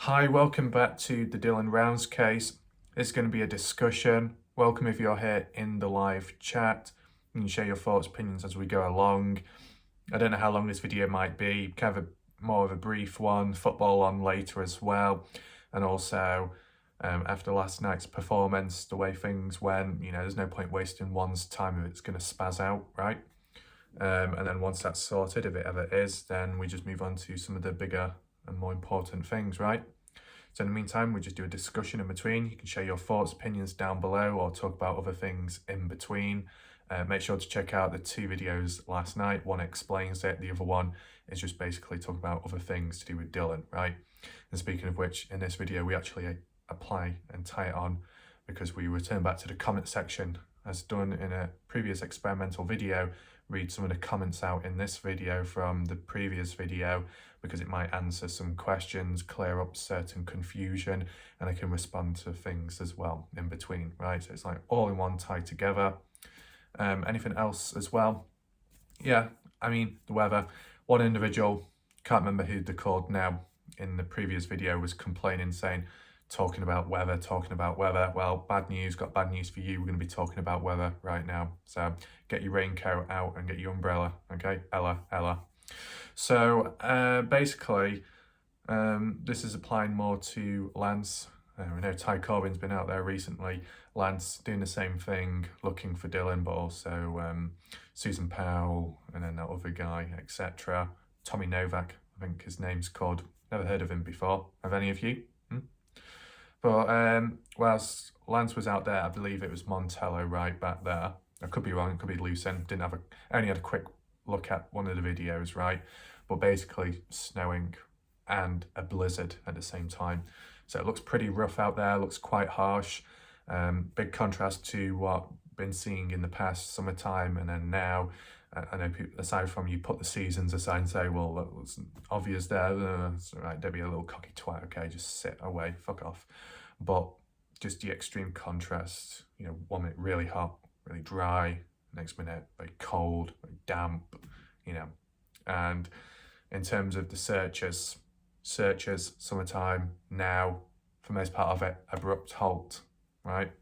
Hi, welcome back to the Dylan Rounds case. It's going to be a discussion. Welcome if you're here in the live chat. You can share your thoughts, opinions as we go along. I don't know how long this video might be, kind of more of a brief one, football on later as well. And also, after last night's performance, the way things went, there's no point wasting one's time if it's going to spaz out, right? And then once that's sorted, if it ever is, then we just move on to some of the bigger and more important things, right? So in the meantime, we just do a discussion in between. You can share your thoughts, opinions down below, or talk about other things in between. Make sure to check out the two videos last night. One explains it, the other one is just basically talking about other things to do with Dylan, right? And speaking of which, in this video, we actually apply and tie it on because we return back to the comment section as done in a previous experimental video. Read some of the comments out in this video from the previous video because it might answer some questions, clear up certain confusion, and I can respond to things as well in between, right? So it's like all in one tied together. Anything else as well? Yeah, I mean, the weather. One individual, can't remember who they called now, in the previous video was complaining, saying, talking about weather. Well, bad news, got bad news for you. We're going to be talking about weather right now. So get your raincoat out and get your umbrella, okay? Ella. So basically, this is applying more to Lance. We know Ty Corbyn's been out there recently. Lance doing the same thing, looking for Dylan, but also Susan Powell, and then that other guy, etc. Tommy Novak, I think his name's called. Never heard of him before. Have any of you? But whilst Lance was out there, I believe it was Montello right back there. I could be wrong, it could be Lucin. Only had a quick look at one of the videos, right? But basically snowing and a blizzard at the same time. So it looks pretty rough out there, looks quite harsh. Big contrast to what I've been seeing in the past summertime and then now. I know people, aside from you put the seasons aside and say, well, it's obvious there, it's all right, don't be a little cocky twat, okay, just sit away, fuck off. But just the extreme contrast, 1 minute really hot, really dry, next minute very cold, very damp, and in terms of the searches, summertime, now, for most part of it, abrupt halt, right?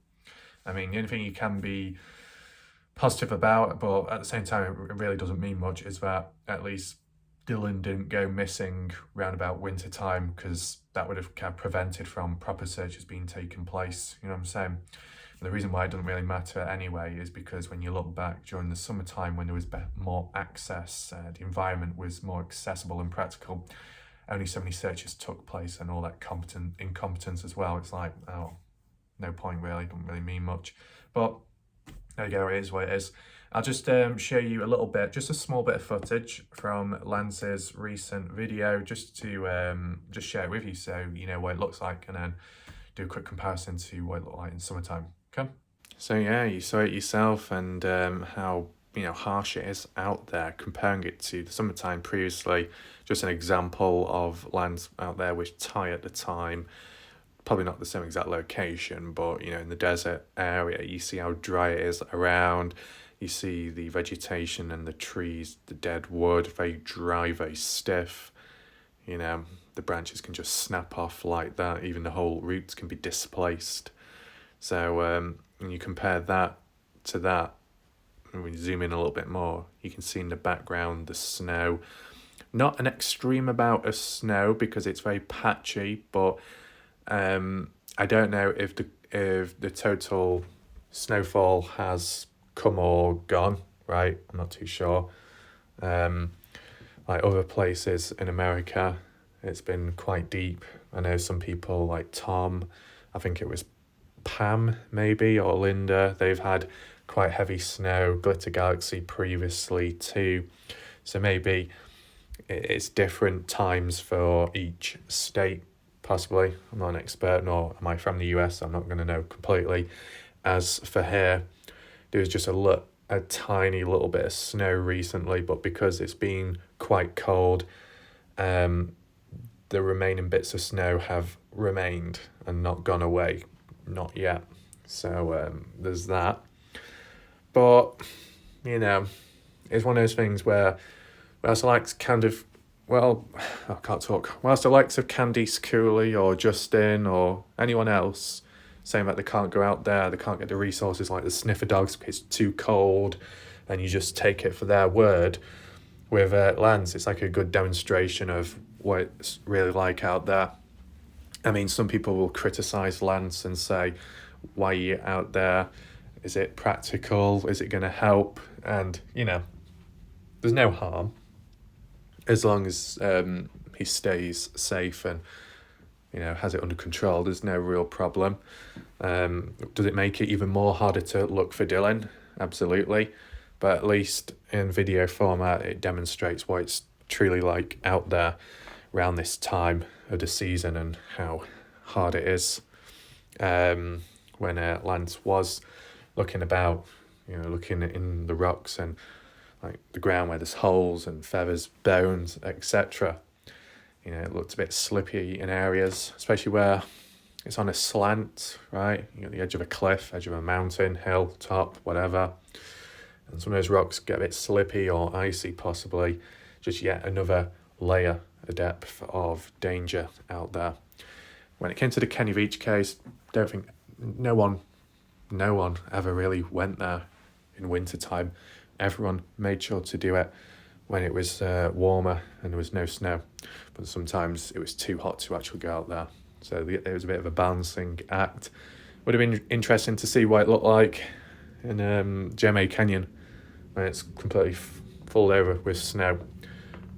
I mean, the only thing you can be positive about, but at the same time, it really doesn't mean much, is that at least Dylan didn't go missing round about winter time, because that would have kind of prevented from proper searches being taken place, you know what I'm saying? And the reason why it doesn't really matter anyway is because when you look back during the summertime when there was more access, the environment was more accessible and practical, only so many searches took place and all that incompetence as well. It's like, oh, no point really, doesn't really mean much. But there you go, it is what it is. I'll just show you a little bit, just a small bit of footage from Lance's recent video, just to just share it with you so you know what it looks like, and then do a quick comparison to what it looked like in summertime. Okay? So yeah, you saw it yourself, and how harsh it is out there, comparing it to the summertime previously. Just an example of Lance out there with Ty at the time. Probably not the same exact location, but in the desert area, you see how dry it is around. You see the vegetation and the trees, the dead wood, very dry, very stiff. The branches can just snap off like that. Even the whole roots can be displaced. So when you compare that to that, and we zoom in a little bit more, you can see in the background the snow. Not an extreme amount of snow because it's very patchy, but I don't know if the total snowfall has come or gone, right? I'm not too sure. Like other places in America, it's been quite deep. I know some people like Tom, I think it was Pam maybe, or Linda, they've had quite heavy snow, Glitter Galaxy previously too. So maybe it's different times for each state, possibly. I'm not an expert, nor am I from the US, I'm not going to know completely. As for here, there was just a tiny little bit of snow recently, but because it's been quite cold, the remaining bits of snow have remained and not gone away, not yet. So there's that. But it's one of those things where I like to kind of well, I can't talk. Whilst the likes of Candice Cooley or Justin or anyone else saying that they can't go out there, they can't get the resources like the sniffer dogs because it's too cold, and you just take it for their word. With Lance, it's like a good demonstration of what it's really like out there. I mean, some people will criticise Lance and say, why are you out there? Is it practical? Is it going to help? And, you know, there's no harm as long as he stays safe and, you know, has it under control. There's no real problem. Does it make it even more harder to look for Dylan? Absolutely. But at least in video format, it demonstrates what it's truly like out there around this time of the season and how hard it is. When Lance was looking about, you know, looking in the rocks and like the ground where there's holes and feathers, bones, etc. You know, it looked a bit slippy in areas, especially where it's on a slant, right? You know, the edge of a cliff, edge of a mountain, hill, top, whatever. And some of those rocks get a bit slippy or icy, possibly. Just yet another layer, a depth of danger out there. When it came to the Kenny Beach case, don't think no one ever really went there in wintertime. Everyone made sure to do it when it was warmer and there was no snow. But sometimes it was too hot to actually go out there. So it was a bit of a balancing act. Would have been interesting to see what it looked like in Gemma Canyon when it's completely full over with snow.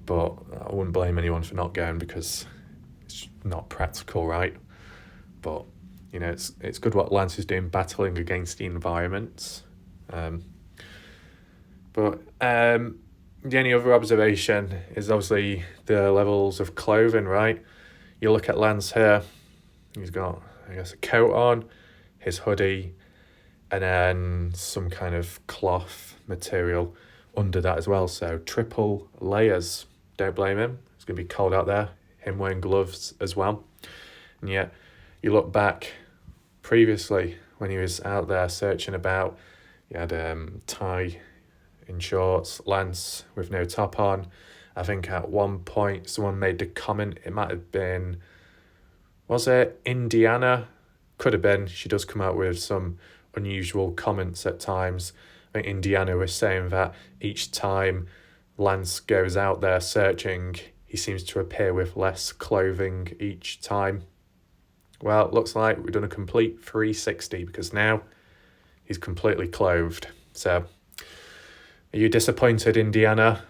But I wouldn't blame anyone for not going because it's not practical, right? But, you know, it's good what Lance is doing, battling against the environment. But the only other observation is obviously the levels of clothing, right? You look at Lance here, he's got, I guess, a coat on, his hoodie, and then some kind of cloth material under that as well. So triple layers. Don't blame him. It's going to be cold out there. Him wearing gloves as well. And yet, you look back previously when he was out there searching about, he had tie in shorts, Lance with no top on. I think at one point someone made the comment, it might have been, was it Indiana? Could have been. She does come out with some unusual comments at times. I think Indiana was saying that each time Lance goes out there searching, he seems to appear with less clothing each time. Well, it looks like we've done a complete 360 because now he's completely clothed. So, are you disappointed, Indiana?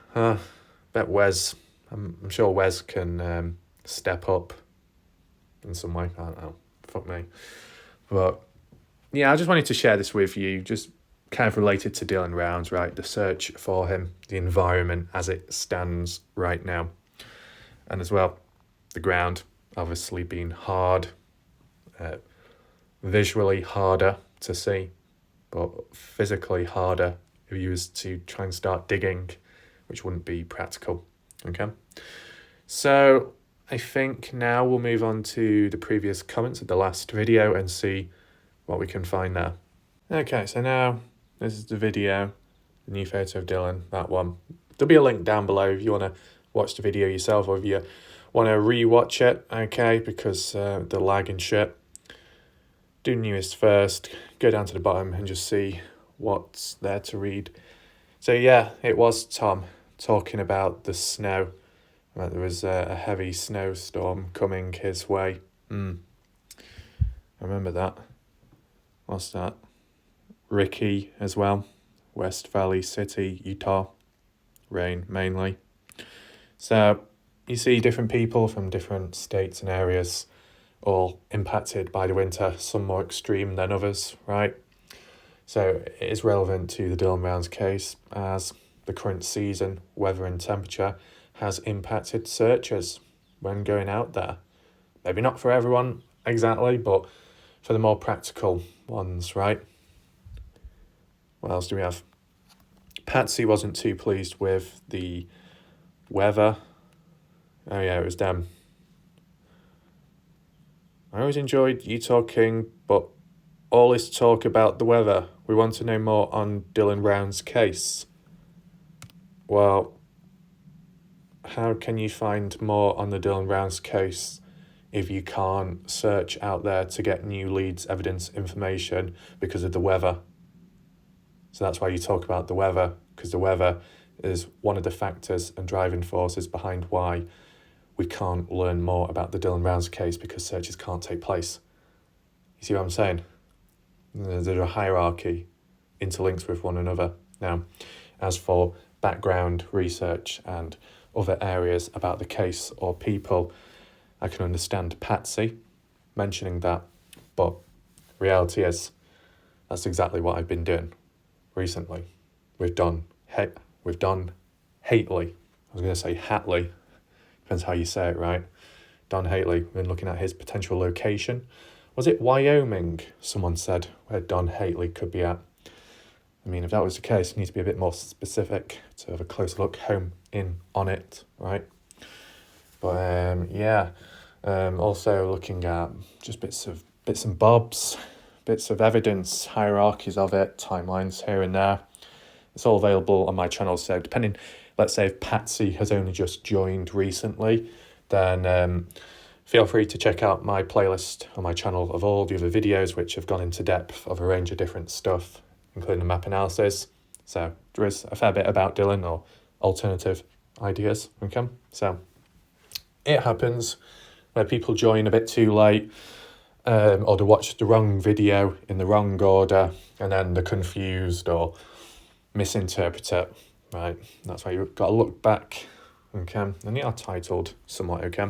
Bet Wes. I'm sure Wes can step up in some way. I don't know. Fuck me. But yeah, I just wanted to share this with you, just kind of related to Dylan Rounds, right? The search for him, the environment as it stands right now. And as well, the ground obviously being hard, visually harder to see, but physically harder if you was to try and start digging, which wouldn't be practical, okay? So I think now we'll move on to the previous comments of the last video and see what we can find there. Okay, so now this is the video, the new photo of Dylan, that one. There'll be a link down below if you want to watch the video yourself or if you want to re-watch it, okay, because the lag and shit. Do newest first, go down to the bottom and just see what's there to read. So yeah, it was Tom talking about the snow. There was a heavy snowstorm coming his way. I remember that. What's that? Ricky as well. West Valley City, Utah. Rain mainly. So you see different people from different states and areas all impacted by the winter, some more extreme than others, right? So it is relevant to the Dylan Rounds case as the current season, weather and temperature has impacted searchers when going out there. Maybe not for everyone exactly, but for the more practical ones, right? What else do we have? Patsy wasn't too pleased with the weather. Oh yeah, it was them. I always enjoyed you talking, but all this talk about the weather. We want to know more on Dylan Rounds' case. Well, how can you find more on the Dylan Rounds case if you can't search out there to get new leads, evidence, information because of the weather? So that's why you talk about the weather, because the weather is one of the factors and driving forces behind why we can't learn more about the Dylan Rounds case, because searches can't take place. You see what I'm saying? There's a hierarchy, interlinks with one another. Now, as for background research and other areas about the case or people, I can understand Patsy mentioning that, but reality is that's exactly what I've been doing recently with Don Hately. I was going to say Hatley, depends how you say it, right? Don Hately, we've been looking at his potential location. Was it Wyoming, someone said, where Don Hately could be at? I mean, if that was the case, we need to be a bit more specific to have a closer look home in on it, right? But also looking at just bits and bobs, bits of evidence, hierarchies of it, timelines here and there. It's all available on my channel. So depending, let's say if Patsy has only just joined recently, then feel free to check out my playlist on my channel of all the other videos which have gone into depth of a range of different stuff, including the map analysis. So there is a fair bit about Dylan or alternative ideas. Okay, so it happens where people join a bit too late, or they watch the wrong video in the wrong order, and then they're confused or misinterpret it, right? That's why you've got to look back, okay? And they are titled somewhat, okay?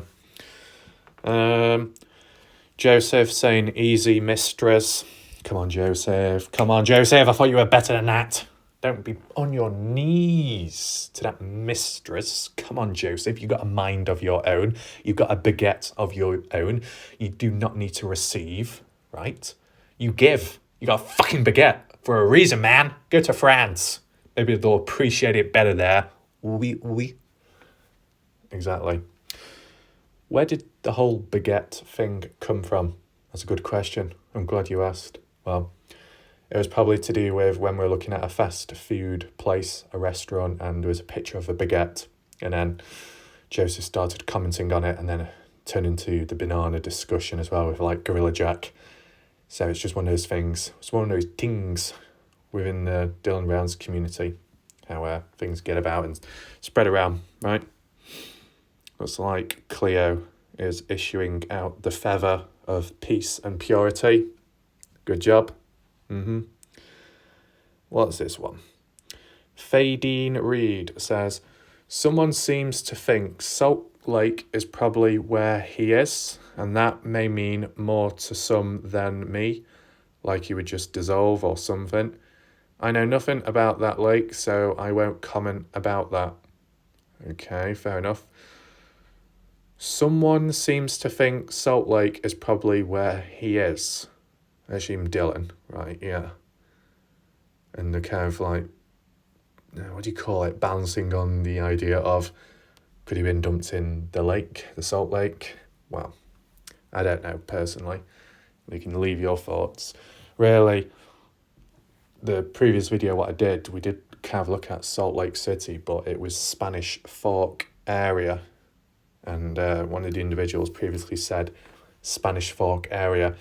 Joseph saying easy mistress. Come on, Joseph. I thought you were better than that. Don't be on your knees to that mistress. Come on, Joseph. You've got a mind of your own. You've got a baguette of your own. You do not need to receive, right? You give. You got a fucking baguette for a reason, man. Go to France. Maybe they'll appreciate it better there. Oui. Exactly. Where did the whole baguette thing come from? That's a good question. I'm glad you asked. Well, it was probably to do with when we were looking at a fast food place, a restaurant, and there was a picture of a baguette. And then Joseph started commenting on it, and then it turned into the banana discussion as well with like Gorilla Jack. So it's just one of those things. It's one of those things within the Dylan Rounds community, how things get about and spread around, right? Looks like Cleo is issuing out the feather of peace and purity. Good job. What's this one? Fadine Reed says, someone seems to think Salt Lake is probably where he is, and that may mean more to some than me, like he would just dissolve or something. I know nothing about that lake, so I won't comment about that. Okay, fair enough. Someone seems to think Salt Lake is probably where he is. I assume Dylan, right, yeah. And they're kind of like, what do you call it, bouncing on the idea of, could he have been dumped in the lake, the Salt Lake? Well, I don't know, personally. You can leave your thoughts. Really, the previous video, what I did, we did kind of look at Salt Lake City, but it was Spanish Fork area. And one of the individuals previously said Spanish Fork area,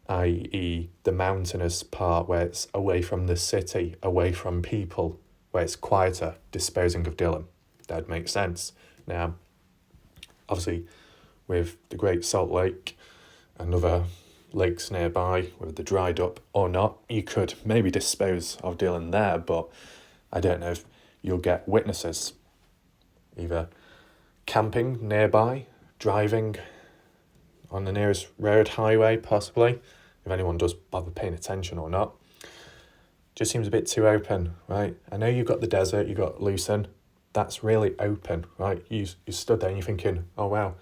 i.e. the mountainous part where it's away from the city, away from people, where it's quieter, disposing of Dylan. That'd make sense. Now, obviously, with the Great Salt Lake and other lakes nearby, whether they're dried up or not, you could maybe dispose of Dylan there, but I don't know if you'll get witnesses either camping nearby, driving on the nearest road, highway, possibly, if anyone does bother paying attention or not. Just seems a bit too open, right? I know you've got the desert, you've got Lucin. That's really open, right? You stood there and you're thinking, oh wow,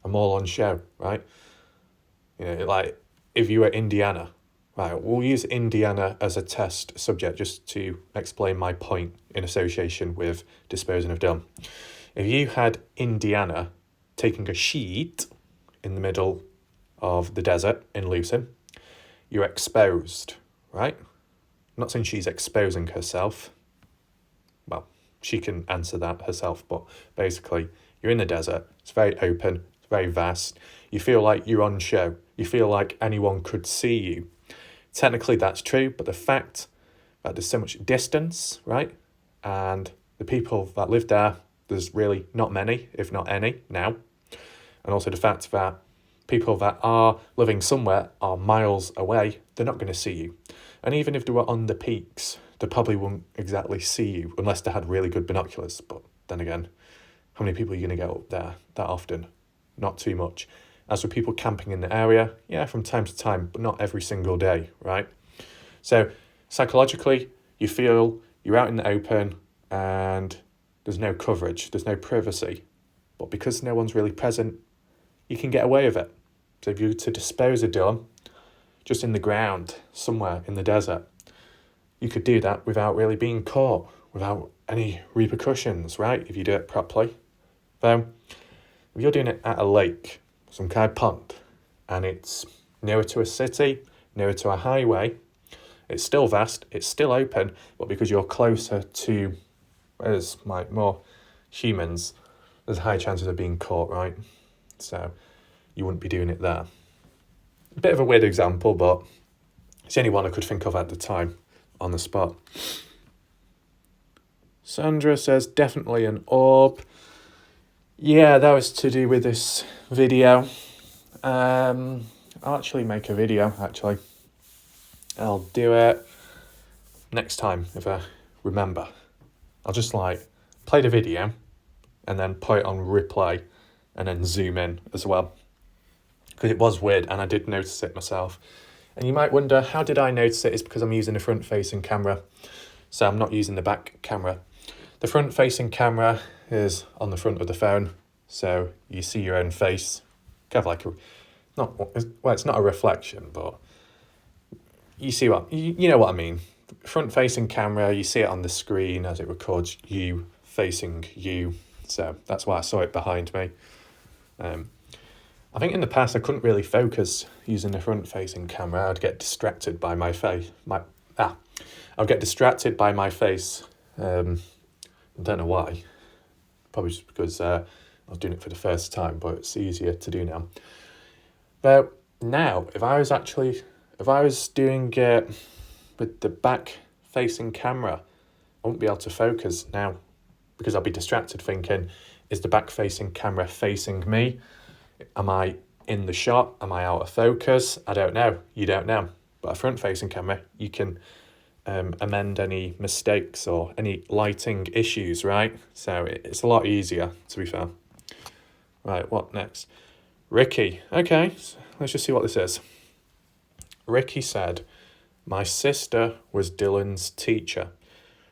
I'm all on show, right? You know, like if you were Indiana, right? We'll use Indiana as a test subject just to explain my point in association with disposing of Dylan. If you had Indiana taking a sheet in the middle of the desert in Lucin, you're exposed, right? I'm not saying she's exposing herself. Well, she can answer that herself, but basically You're in the desert. It's very open. It's very vast. You feel like you're on show. You feel like anyone could see you. Technically, that's true, but the fact that there's so much distance, right? And the people that live there, there's really not many, if not any, now. And also the fact that people that are living somewhere are miles away, they're not going to see you. And even if they were on the peaks, they probably won't exactly see you unless they had really good binoculars. But then again, how many people are you going to get up there that often? Not too much. As for people camping in the area, yeah, from time to time, but not every single day, right? So psychologically, you feel you're out in the open and there's no coverage, there's no privacy. But because no one's really present, you can get away with it. So if you were to dispose of Dylan just in the ground, somewhere in the desert, you could do that without really being caught, without any repercussions, right? If you do it properly. Though, if you're doing it at a lake, some kind of pond, and it's nearer to a city, nearer to a highway, it's still vast, it's still open, but because you're closer to, there's like more humans, there's high chances of being caught, right? So you wouldn't be doing it there. A bit of a weird example, but it's the only one I could think of at the time on the spot. Sandra says, definitely an orb. Yeah, that was to do with this video. I'll actually make a video, actually. I'll do it next time if I remember. I'll just like play the video and then put it on replay and then zoom in as well. Because it was weird and I did notice it myself. And you might wonder, how did I notice it? It's because I'm using a front-facing camera. So I'm not using the back camera. The front-facing camera is on the front of the phone. So you see your own face. Kind of like it's not a reflection, but you see what, you know what I mean. Front-facing camera, you see it on the screen as it records you facing you. So that's why I saw it behind me. I think in the past I couldn't really focus using a front-facing camera. I'd get distracted by my face. I'd get distracted by my face. I don't know why. Probably just because I was doing it for the first time, but it's easier to do now. But now, if I was doing it with the back-facing camera, I wouldn't be able to focus now because I'll be distracted thinking, is the back-facing camera facing me? Am I in the shot? Am I out of focus? I don't know. You don't know. But a front-facing camera, you can amend any mistakes or any lighting issues, right? So it's a lot easier, to be fair. Right, what next? Ricky. Okay, so let's just see what this is. Ricky said, my sister was Dylan's teacher.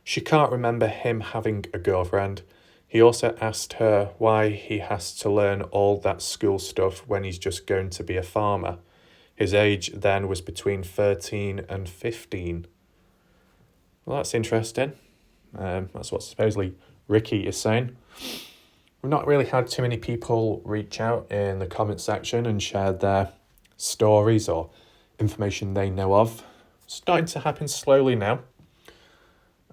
She can't remember him having a girlfriend. He also asked her why he has to learn all that school stuff when he's just going to be a farmer. His age then was between 13 and 15. Well, that's interesting. That's what supposedly Ricky is saying. We've not really had too many people reach out in the comment section and share their stories or information they know of. It's starting to happen slowly now.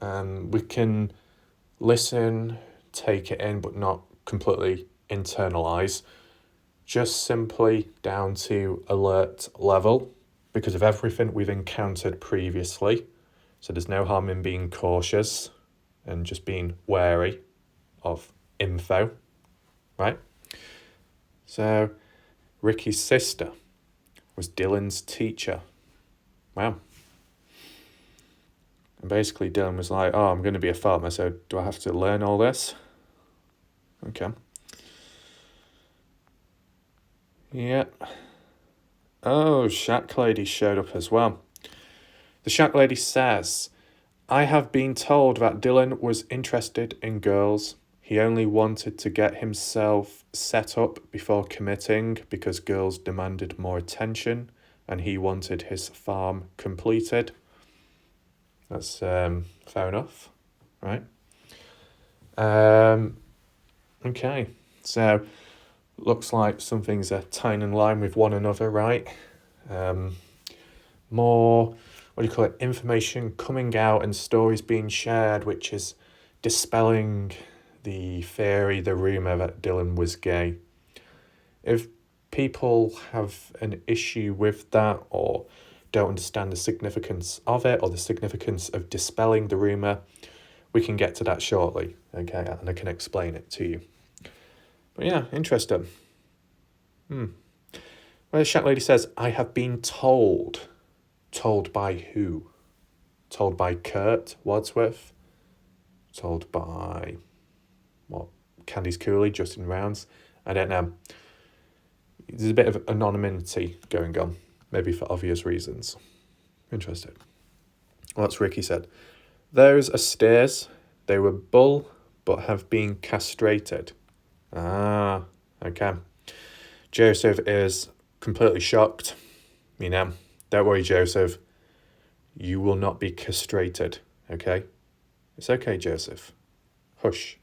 We can listen, take it in, but not completely internalize. Just simply down to alert level because of everything we've encountered previously. So there's no harm in being cautious and just being wary of info, right? So Ricky's sister was Dylan's teacher. Wow. And basically Dylan was like, oh, I'm going to be a farmer, so do I have to learn all this? Okay. Yeah. Oh, Shack Lady showed up as well. The Shack Lady says, I have been told that Dylan was interested in girls. He only wanted to get himself set up before committing because girls demanded more attention and he wanted his farm completed. That's fair enough, right? Okay, so looks like some things are tying in line with one another, right? More, what do you call it, information coming out and stories being shared, which is dispelling the theory, the rumour that Dylan was gay. If people have an issue with that or don't understand the significance of it or the significance of dispelling the rumour, we can get to that shortly, okay? And I can explain it to you. But yeah, interesting. Well, the chat lady says, I have been told. Told by who? Told by Kurt Wadsworth? Told by, what, Candice Cooley, Justin Rounds? I don't know. There's a bit of anonymity going on, maybe for obvious reasons. Interesting. Well, that's Ricky said. Those are steers. They were bull, but have been castrated. Ah, okay. Joseph is completely shocked. Don't worry, Joseph. You will not be castrated, okay? It's okay, Joseph. Hush.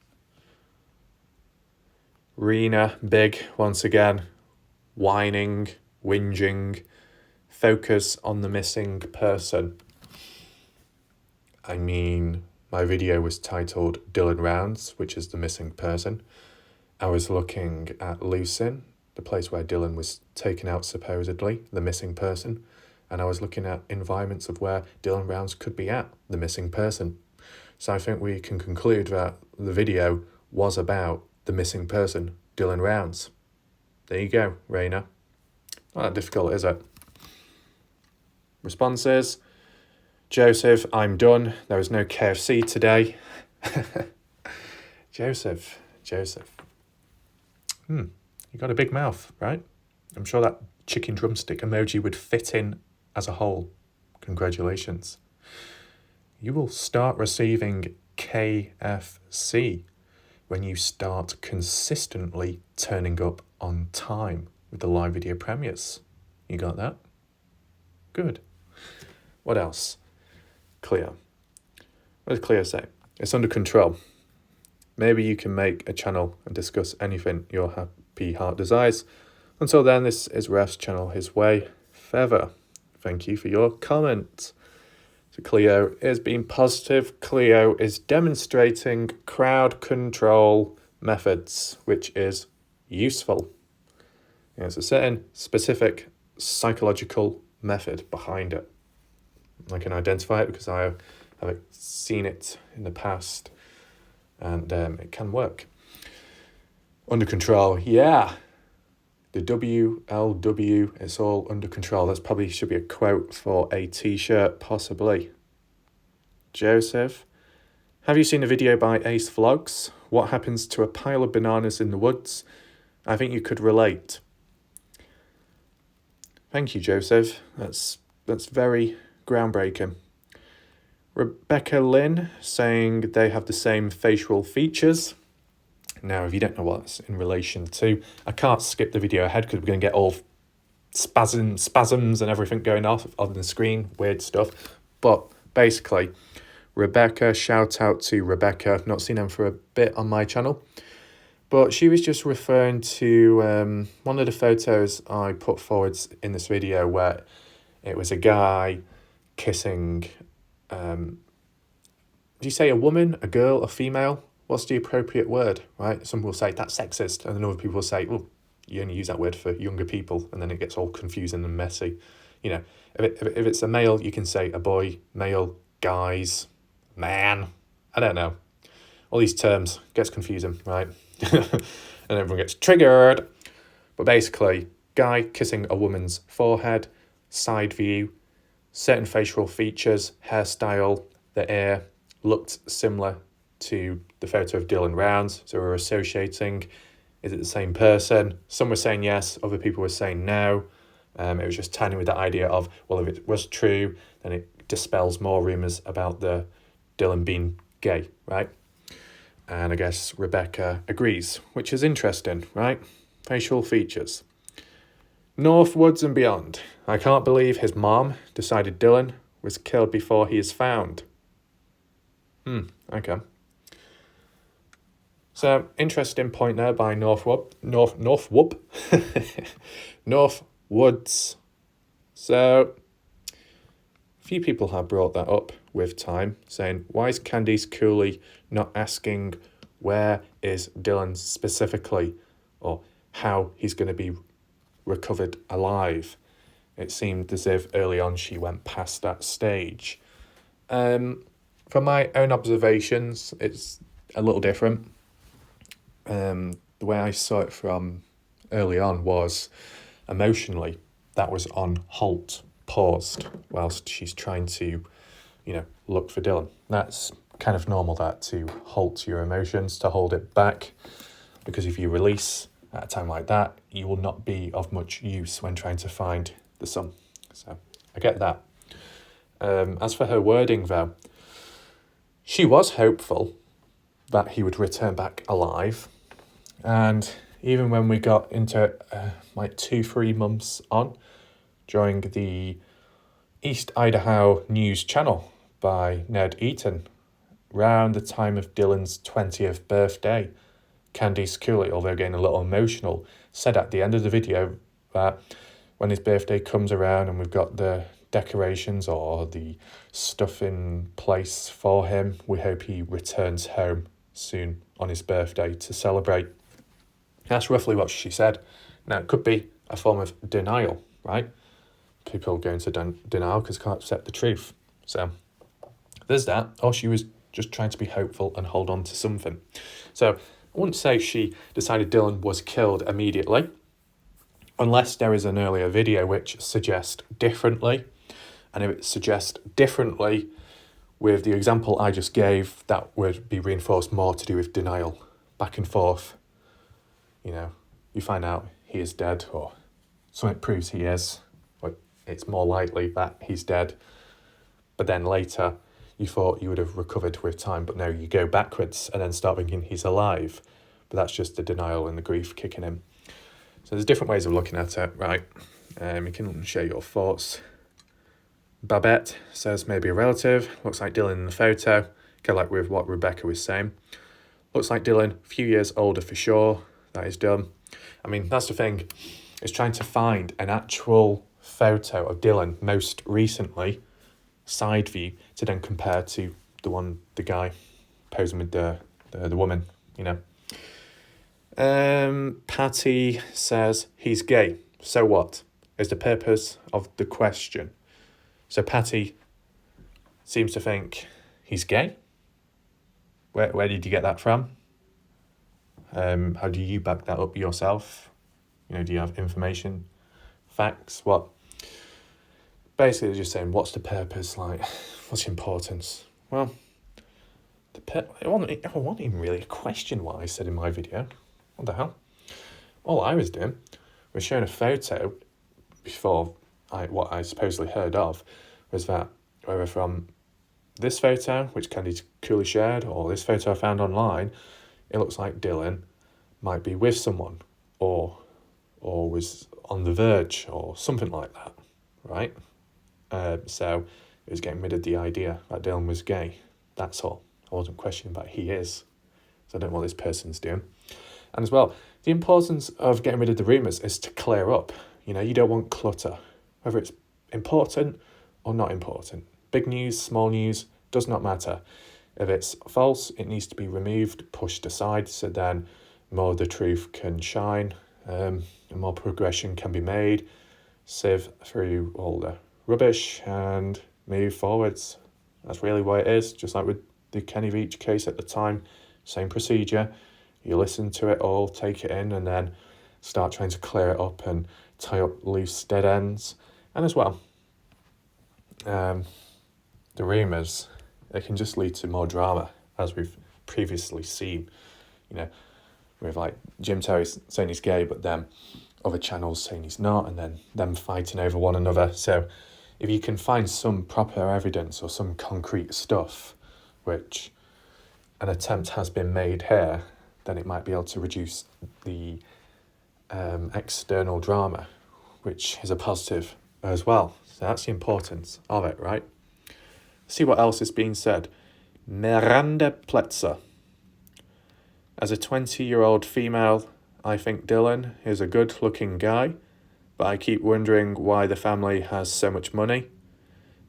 Rena, big, once again. Whining, whinging. Focus on the missing person. I mean, my video was titled Dylan Rounds, which is the missing person. I was looking at Lucin, the place where Dylan was taken out supposedly, the missing person. And I was looking at environments of where Dylan Rounds could be at, the missing person. So I think we can conclude that the video was about the missing person, Dylan Rounds. There you go, Raina. Not that difficult, is it? Responses. Joseph, I'm done. There was no KFC today. Joseph. You got a big mouth, right? I'm sure that chicken drumstick emoji would fit in as a whole. Congratulations. You will start receiving KFC when you start consistently turning up on time with the live video premieres. You got that? Good. What else? Cleo. What does Cleo say? It's under control. Maybe you can make a channel and discuss anything your happy heart desires. Until then, this is Ref's channel, His Way. Feather, thank you for your comment. So Cleo is being positive. Cleo is demonstrating crowd control methods, which is useful. There's a certain specific psychological method behind it. I can identify it because I have seen it in the past. And it can work. Under control, yeah. The WLW, it's all under control. That's probably should be a quote for a t-shirt, possibly. Joseph, have you seen a video by Ace Vlogs? What happens to a pile of bananas in the woods? I think you could relate. Thank you, Joseph. That's very groundbreaking. Rebecca Lynn saying they have the same facial features. Now, if you don't know what that's in relation to, I can't skip the video ahead because we're going to get all spasms and everything going off on the screen, weird stuff. But basically, Rebecca, shout out to Rebecca. I've not seen them for a bit on my channel. But she was just referring to one of the photos I put forward in this video where it was a guy kissing... do you say a woman, a girl, a female? What's the appropriate word, right? Some will say that's sexist, and then other people will say, well, you only use that word for younger people, and then it gets all confusing and messy. If it's a male, you can say a boy, male, guys, man. I don't know. All these terms gets confusing, right? And everyone gets triggered. But basically, guy kissing a woman's forehead, side view, certain facial features, hairstyle, the hair looked similar to the photo of Dylan Rounds. So we're associating, is it the same person? Some were saying yes, other people were saying no. It was just tying with the idea of, well, if it was true, then it dispels more rumours about the Dylan being gay, right? And I guess Rebecca agrees, which is interesting, right? Facial features. Northwoods and beyond. I can't believe his mom decided Dylan was killed before he is found. Okay. So, interesting point there by Northwoods. So, a few people have brought that up with time, saying, why is Candice Cooley not asking Where is Dylan specifically, or how he's going to be recovered alive? It seemed as if early on she went past that stage. From my own observations, it's a little different. The way I saw it from early on was emotionally, that was on halt, paused, whilst she's trying to, look for Dylan. That's kind of normal, that, to halt your emotions, to hold it back, because if you release at a time like that, you will not be of much use when trying to find the son. So I get that. As for her wording, though, she was hopeful that he would return back alive. And even when we got into 2-3 months on, during the East Idaho News Channel by Ned Eaton, around the time of Dylan's 20th birthday, Candice Cooley, although getting a little emotional, said at the end of the video that when his birthday comes around and we've got the decorations or the stuff in place for him, we hope he returns home soon on his birthday to celebrate. That's roughly what she said. Now, it could be a form of denial, right? People go into denial because they can't accept the truth. So there's that. Or she was just trying to be hopeful and hold on to something. So I wouldn't say she decided Dylan was killed immediately, unless there is an earlier video which suggests differently. And if it suggests differently with the example I just gave, that would be reinforced more to do with denial, back and forth. You find out he is dead, or something proves he is, but it's more likely that he's dead. But then later, you thought you would have recovered with time, but now you go backwards and then start thinking he's alive. But that's just the denial and the grief kicking in. So there's different ways of looking at it, right? You can share your thoughts. Babette says maybe a relative. Looks like Dylan in the photo. Kind of like with what Rebecca was saying. Looks like Dylan, a few years older for sure. That is done. I mean, that's the thing. Is trying to find an actual photo of Dylan most recently, side view, to then compare to the guy posing with the woman, Patty says he's gay. So what? Is the purpose of the question. So Patty seems to think he's gay. Where did you get that from? How do you back that up yourself? Do you have information, facts? What? Basically, just saying, what's the purpose? Like, what's the importance? Well, it wasn't even really a question what I said in my video. What the hell? All I was doing was showing a photo before what I supposedly heard of was that whether from this photo, which Candy Cooley shared, or this photo I found online, it looks like Dylan might be with someone or was on the verge or something like that, right? So it was getting rid of the idea that Dylan was gay. That's all. I wasn't questioning that he is. So I don't know what this person's doing. And as well, the importance of getting rid of the rumours is to clear up. You don't want clutter, whether it's important or not important. Big news, small news, does not matter. If it's false, it needs to be removed, pushed aside, so then more of the truth can shine, and more progression can be made, sieve through all the rubbish and move forwards. That's really what it is, just like with the Kenny Veach case at the time, same procedure. You listen to it all, take it in, and then start trying to clear it up and tie up loose dead ends. And as well, the rumours, it can just lead to more drama, as we've previously seen, with like Jim Terry saying he's gay, but then other channels saying he's not, and then them fighting over one another. So if you can find some proper evidence or some concrete stuff, which an attempt has been made here, then it might be able to reduce the external drama, which is a positive as well. So that's the importance of it, right? See what else is being said. Miranda Pletzer. As a 20-year-old female, I think Dylan is a good-looking guy, but I keep wondering why the family has so much money.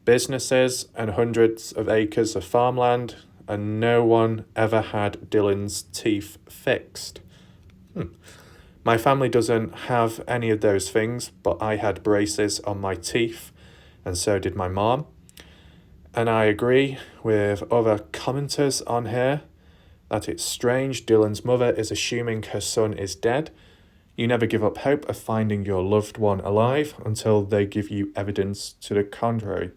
Businesses and hundreds of acres of farmland and no one ever had Dylan's teeth fixed. My family doesn't have any of those things, but I had braces on my teeth, and so did my mom. And I agree with other commenters on here that it's strange Dylan's mother is assuming her son is dead. You never give up hope of finding your loved one alive until they give you evidence to the contrary.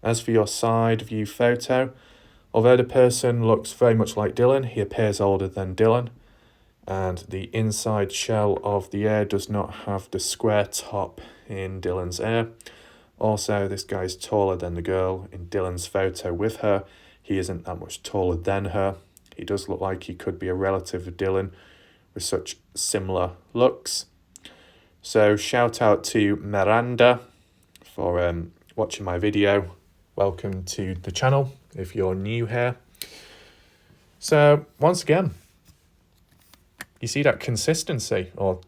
As for your side view photo, although the person looks very much like Dylan, he appears older than Dylan, and the inside shell of the ear does not have the square top in Dylan's ear. Also, this guy's taller than the girl in Dylan's photo with her. He isn't that much taller than her. He does look like he could be a relative of Dylan with such similar looks. So shout out to Miranda for watching my video. Welcome to the channel if you're new here. So once again, you see that consistency, or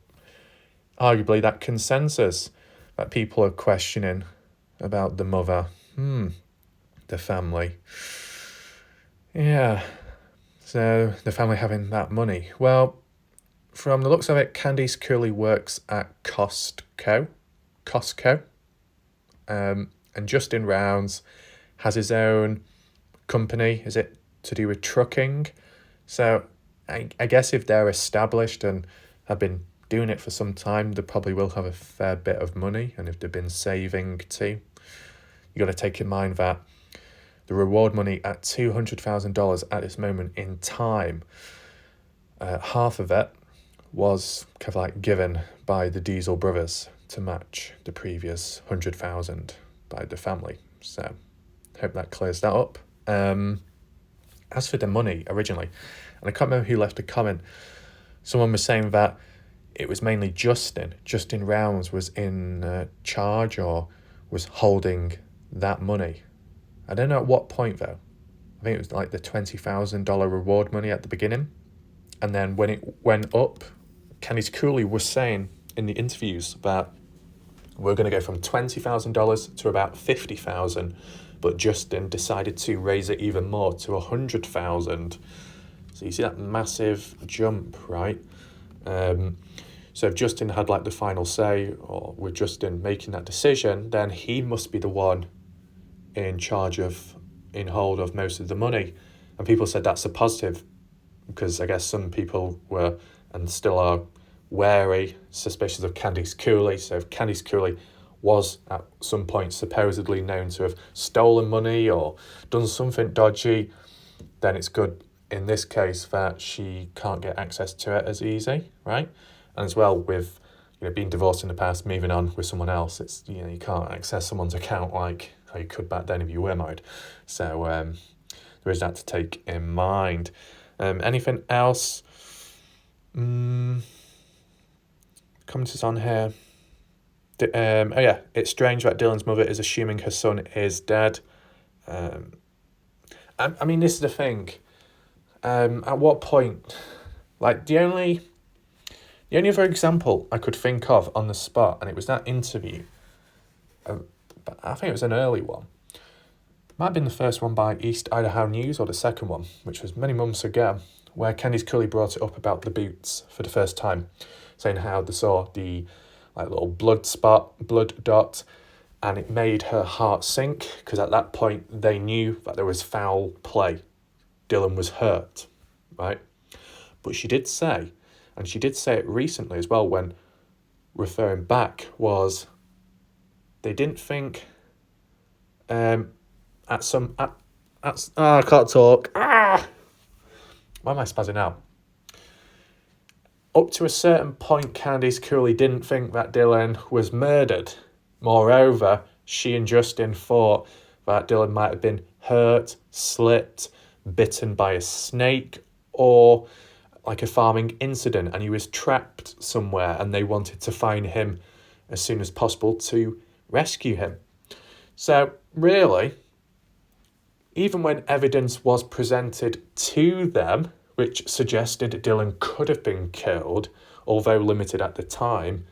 arguably that consensus that people are questioning about the mother, the family. Yeah, so the family having that money. Well, from the looks of it, Candice Cooley works at Costco, and Justin Rounds has his own company. Is it to do with trucking? So I guess if they're established and have been doing it for some time, they probably will have a fair bit of money. And if they've been saving too, you got to take in mind that the reward money at $200,000 at this moment in time, half of it was kind of like given by the Diesel brothers to match the previous 100,000 by the family. So hope that clears that up. As for the money originally, and I can't remember who left a comment, someone was saying that it was mainly Justin Rounds was in charge or was holding that money. I don't know at what point though. I think it was like the $20,000 reward money at the beginning. And then when it went up, Candice Cooley was saying in the interviews that we're going to go from $20,000 to about $50,000, but Justin decided to raise it even more to $100,000. So you see that massive jump, right? So if Justin had like the final say, or with Justin making that decision, then he must be the one in charge of, in hold of most of the money. And people said that's a positive, because I guess some people were and still are wary, suspicious of Candice Cooley. So if Candice Cooley was at some point supposedly known to have stolen money or done something dodgy, then it's good in this case that she can't get access to it as easy, right? And as well with being divorced in the past, moving on with someone else, it's you can't access someone's account like how you could back then if you were married. So there is that to take in mind. Anything else? Comments on here. Oh yeah, it's strange that Dylan's mother is assuming her son is dead. I mean, this is the thing. At what point? Like the only other example I could think of on the spot, and it was that interview. But I think it was an early one. Might have been the first one by East Idaho News, or the second one, which was many months ago, where Candice Cooley brought it up about the boots for the first time, saying how they saw the little blood dot, and it made her heart sink, because at that point they knew that there was foul play. Dylan was hurt, right? But she did say, and she did say it recently as well when referring back, was they didn't think I can't talk. Why am I spazzing out? Up to a certain point, Candice Cooley didn't think that Dylan was murdered. Moreover, she and Justin thought that Dylan might have been hurt, slipped, bitten by a snake, or like a farming incident, and he was trapped somewhere and they wanted to find him as soon as possible to rescue him. So really, even when evidence was presented to them, which suggested Dylan could have been killed, although limited at the time,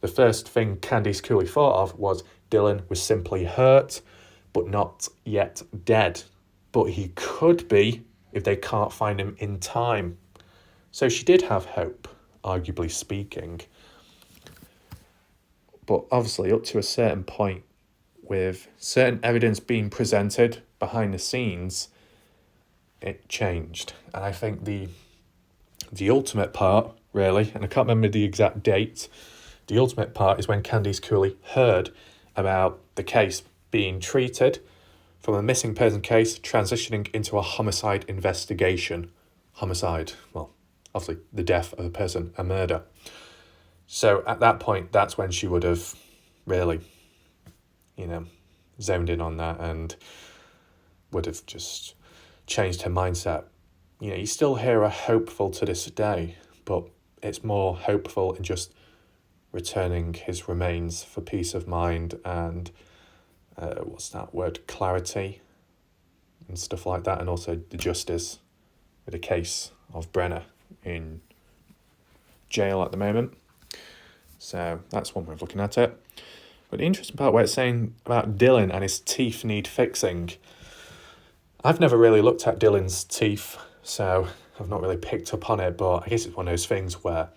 the first thing Candice Cooley thought of was Dylan was simply hurt, but not yet dead. but he could be if they can't find him in time. So she did have hope, arguably speaking. But obviously, up to a certain point, with certain evidence being presented behind the scenes, it changed. And I think the ultimate part, really, and I can't remember the exact date, the ultimate part is when Candice Cooley heard about the case being treated from a missing person case transitioning into a homicide investigation. Homicide, well, obviously the death of a person, a murder. So at that point, that's when she would have really, zoned in on that and would have just changed her mindset. You still hear her hopeful to this day, but it's more hopeful in just returning his remains for peace of mind and, clarity and stuff like that, and also the justice with the case of Brenner in jail at the moment. So that's one way of looking at it. But the interesting part where it's saying about Dylan and his teeth need fixing, I've never really looked at Dylan's teeth, so I've not really picked up on it, but I guess it's one of those things where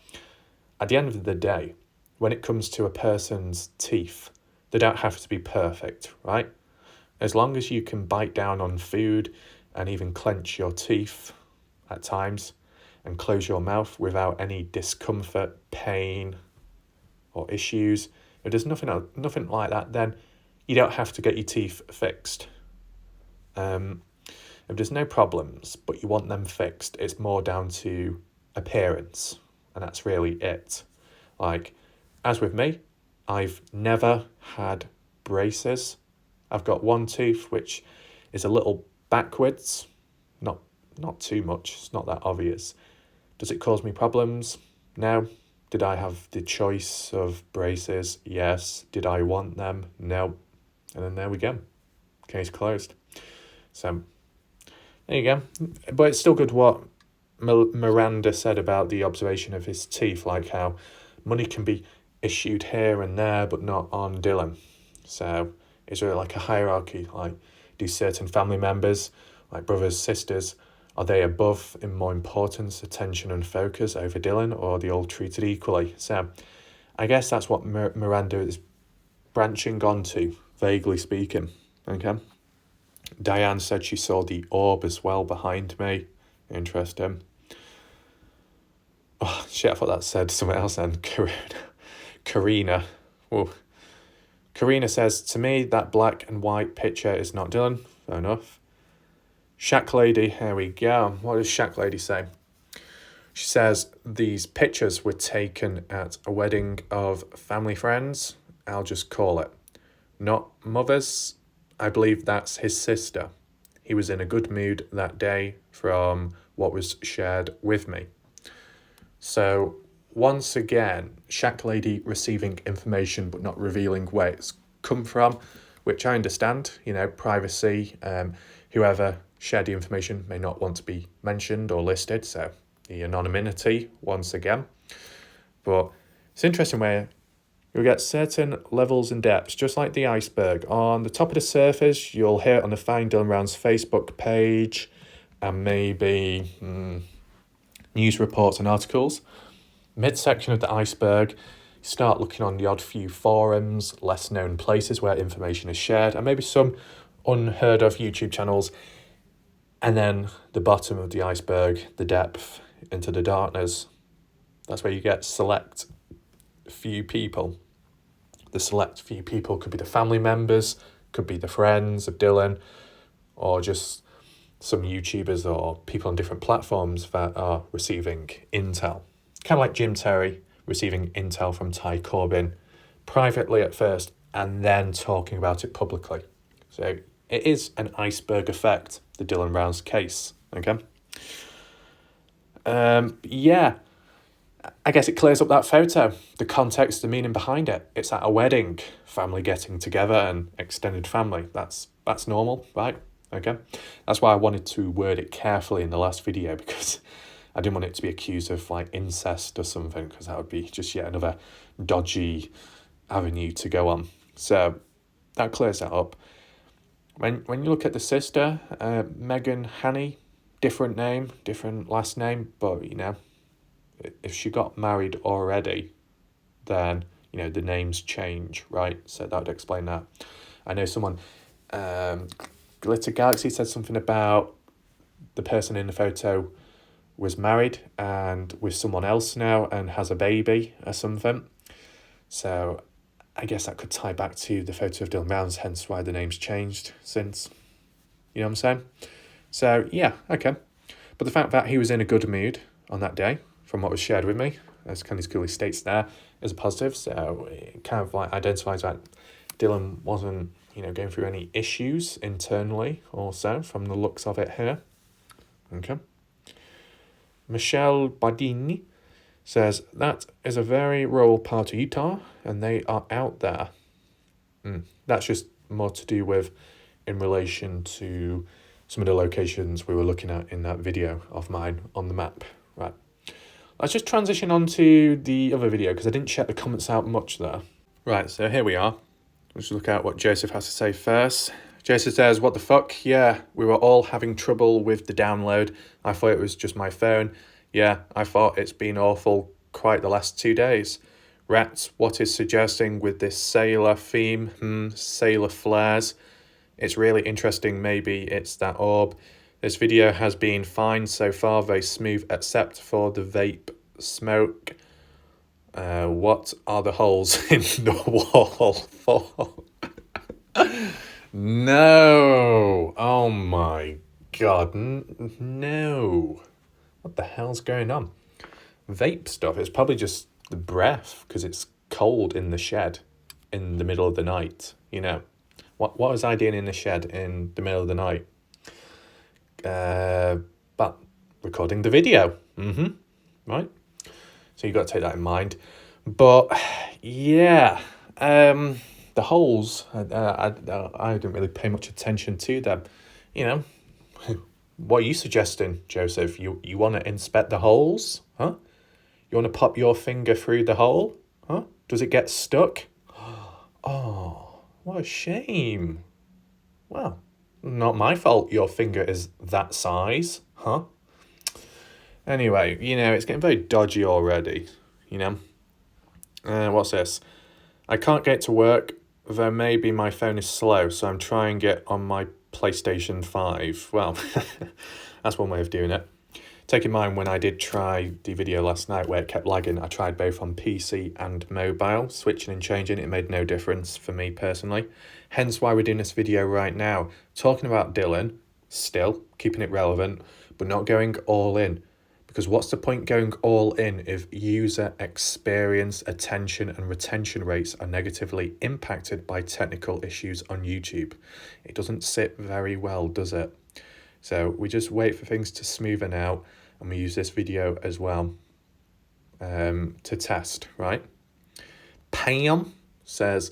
at the end of the day, when it comes to a person's teeth, they don't have to be perfect, right? As long as you can bite down on food and even clench your teeth at times and close your mouth without any discomfort, pain, or issues, if there's nothing like that, then you don't have to get your teeth fixed. If there's no problems, but you want them fixed, it's more down to appearance, and that's really it. Like, as with me, I've never had braces. I've got one tooth which is a little backwards, not too much, it's not that obvious. Does it cause me problems? No. Did I have the choice of braces? Yes. Did I want them? No. And then there we go. Case closed. So, there you go. But it's still good what Miranda said about the observation of his teeth, like how money can be issued here and there, but not on Dylan. So, is there like a hierarchy? Like, do certain family members, like brothers, sisters, are they above in more importance, attention and focus over Dylan, or are they all treated equally? So I guess that's what Miranda is branching onto, vaguely speaking. Okay. Diane said she saw the orb as well behind me. Interesting. Oh, shit, I thought that said something else then. Karina. Whoa. Karina says, to me, that black and white picture is not Dylan. Fair enough. Shack Lady, here we go. What does Shack Lady say? She says, these pictures were taken at a wedding of family friends. I'll just call it. Not mother's. I believe that's his sister. He was in a good mood that day from what was shared with me. So, once again, Shack Lady receiving information but not revealing where it's come from, which I understand, privacy, whoever shared the information may not want to be mentioned or listed, so the anonymity once again. But it's interesting where you'll get certain levels and depths, just like the iceberg. On the top of the surface, you'll hear it on the Find Dylan Rounds Facebook page and maybe news reports and articles. Midsection of the iceberg, you start looking on the odd few forums, less known places where information is shared, and maybe some unheard of YouTube channels. And then the bottom of the iceberg, the depth into the darkness, that's where you get select few people. The select few people could be the family members, could be the friends of Dylan, or just some YouTubers or people on different platforms that are receiving intel. Kind of like Jim Terry receiving intel from Ty Corbyn privately at first and then talking about it publicly. So it is an iceberg effect, the Dylan Rounds case, okay? I guess it clears up that photo, the context, the meaning behind it. It's at a wedding, family getting together and extended family. That's normal, right? Okay? That's why I wanted to word it carefully in the last video, because I didn't want it to be accused of like incest or something, because that would be just yet another dodgy avenue to go on. So that clears that up. When you look at the sister, Megan Haney, different name, different last name, but you know, if she got married already, then you know the names change, right? So that would explain that. I know someone, Glitter Galaxy said something about the person in the photo was married and with someone else now and has a baby or something. So I guess that could tie back to the photo of Dylan Rounds, hence why the name's changed since. You know what I'm saying? So yeah, okay. But the fact that he was in a good mood on that day, from what was shared with me, as Candice Cooley states there, is a positive. So it kind of like identifies that Dylan wasn't, you know, going through any issues internally also from the looks of it here. Okay. Michelle Badini says, that is a very rural part of Utah and they are out there. That's just more to do with in relation to some of the locations we were looking at in that video of mine on the map. Right. Let's just transition on to the other video because I didn't check the comments out much there. Right, so here we are. Let's look at what Joseph has to say first. Joseph says, what the fuck? Yeah, we were all having trouble with the download. I thought it was just my phone. Yeah, I thought it's been awful quite the last 2 days. Rats, what is suggesting with this sailor theme? Sailor flares. It's really interesting. Maybe it's that orb. This video has been fine so far, very smooth, except for the vape smoke. What are the holes in the wall for? No. Oh my God. No. What the hell's going on? Vape stuff. It's probably just the breath because it's cold in the shed in the middle of the night. You know, what was I doing in the shed in the middle of the night? But recording the video. Right. So you got to take that in mind. But yeah, the holes. I didn't really pay much attention to them. You know, what are you suggesting, Joseph? You want to inspect the holes, huh? You want to pop your finger through the hole, huh? Does it get stuck? Oh, what a shame. Well, not my fault your finger is that size, huh? Anyway, you know, it's getting very dodgy already, you know. What's this? I can't get to work, though maybe my phone is slow, so I'm trying it on my PlayStation 5. Well, that's one way of doing it. Take in mind when I did try the video last night where it kept lagging, I tried both on PC and mobile, switching and changing, it made no difference for me personally. Hence why we're doing this video right now, talking about Dylan, still keeping it relevant, but not going all in. Because what's the point going all in if user experience, attention and retention rates are negatively impacted by technical issues on YouTube? It doesn't sit very well, does it? So we just wait for things to smoothen out and we use this video as well to test, right? Pam says,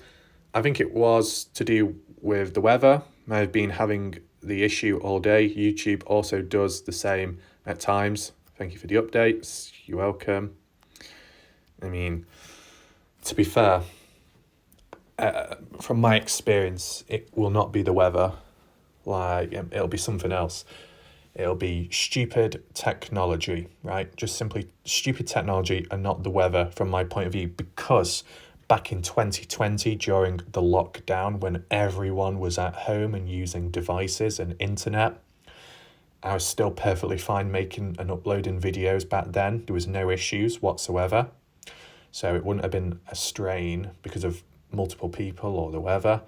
I think it was to do with the weather. I've been having the issue all day. YouTube also does the same at times. Thank you for the updates. You're welcome. I mean, to be fair, from my experience, it will not be the weather. Like, it'll be something else. It'll be stupid technology, right? Just simply stupid technology and not the weather from my point of view. Because back in 2020, during the lockdown, when everyone was at home and using devices and internet, I was still perfectly fine making and uploading videos back then. There was no issues whatsoever. So it wouldn't have been a strain because of multiple people or the weather.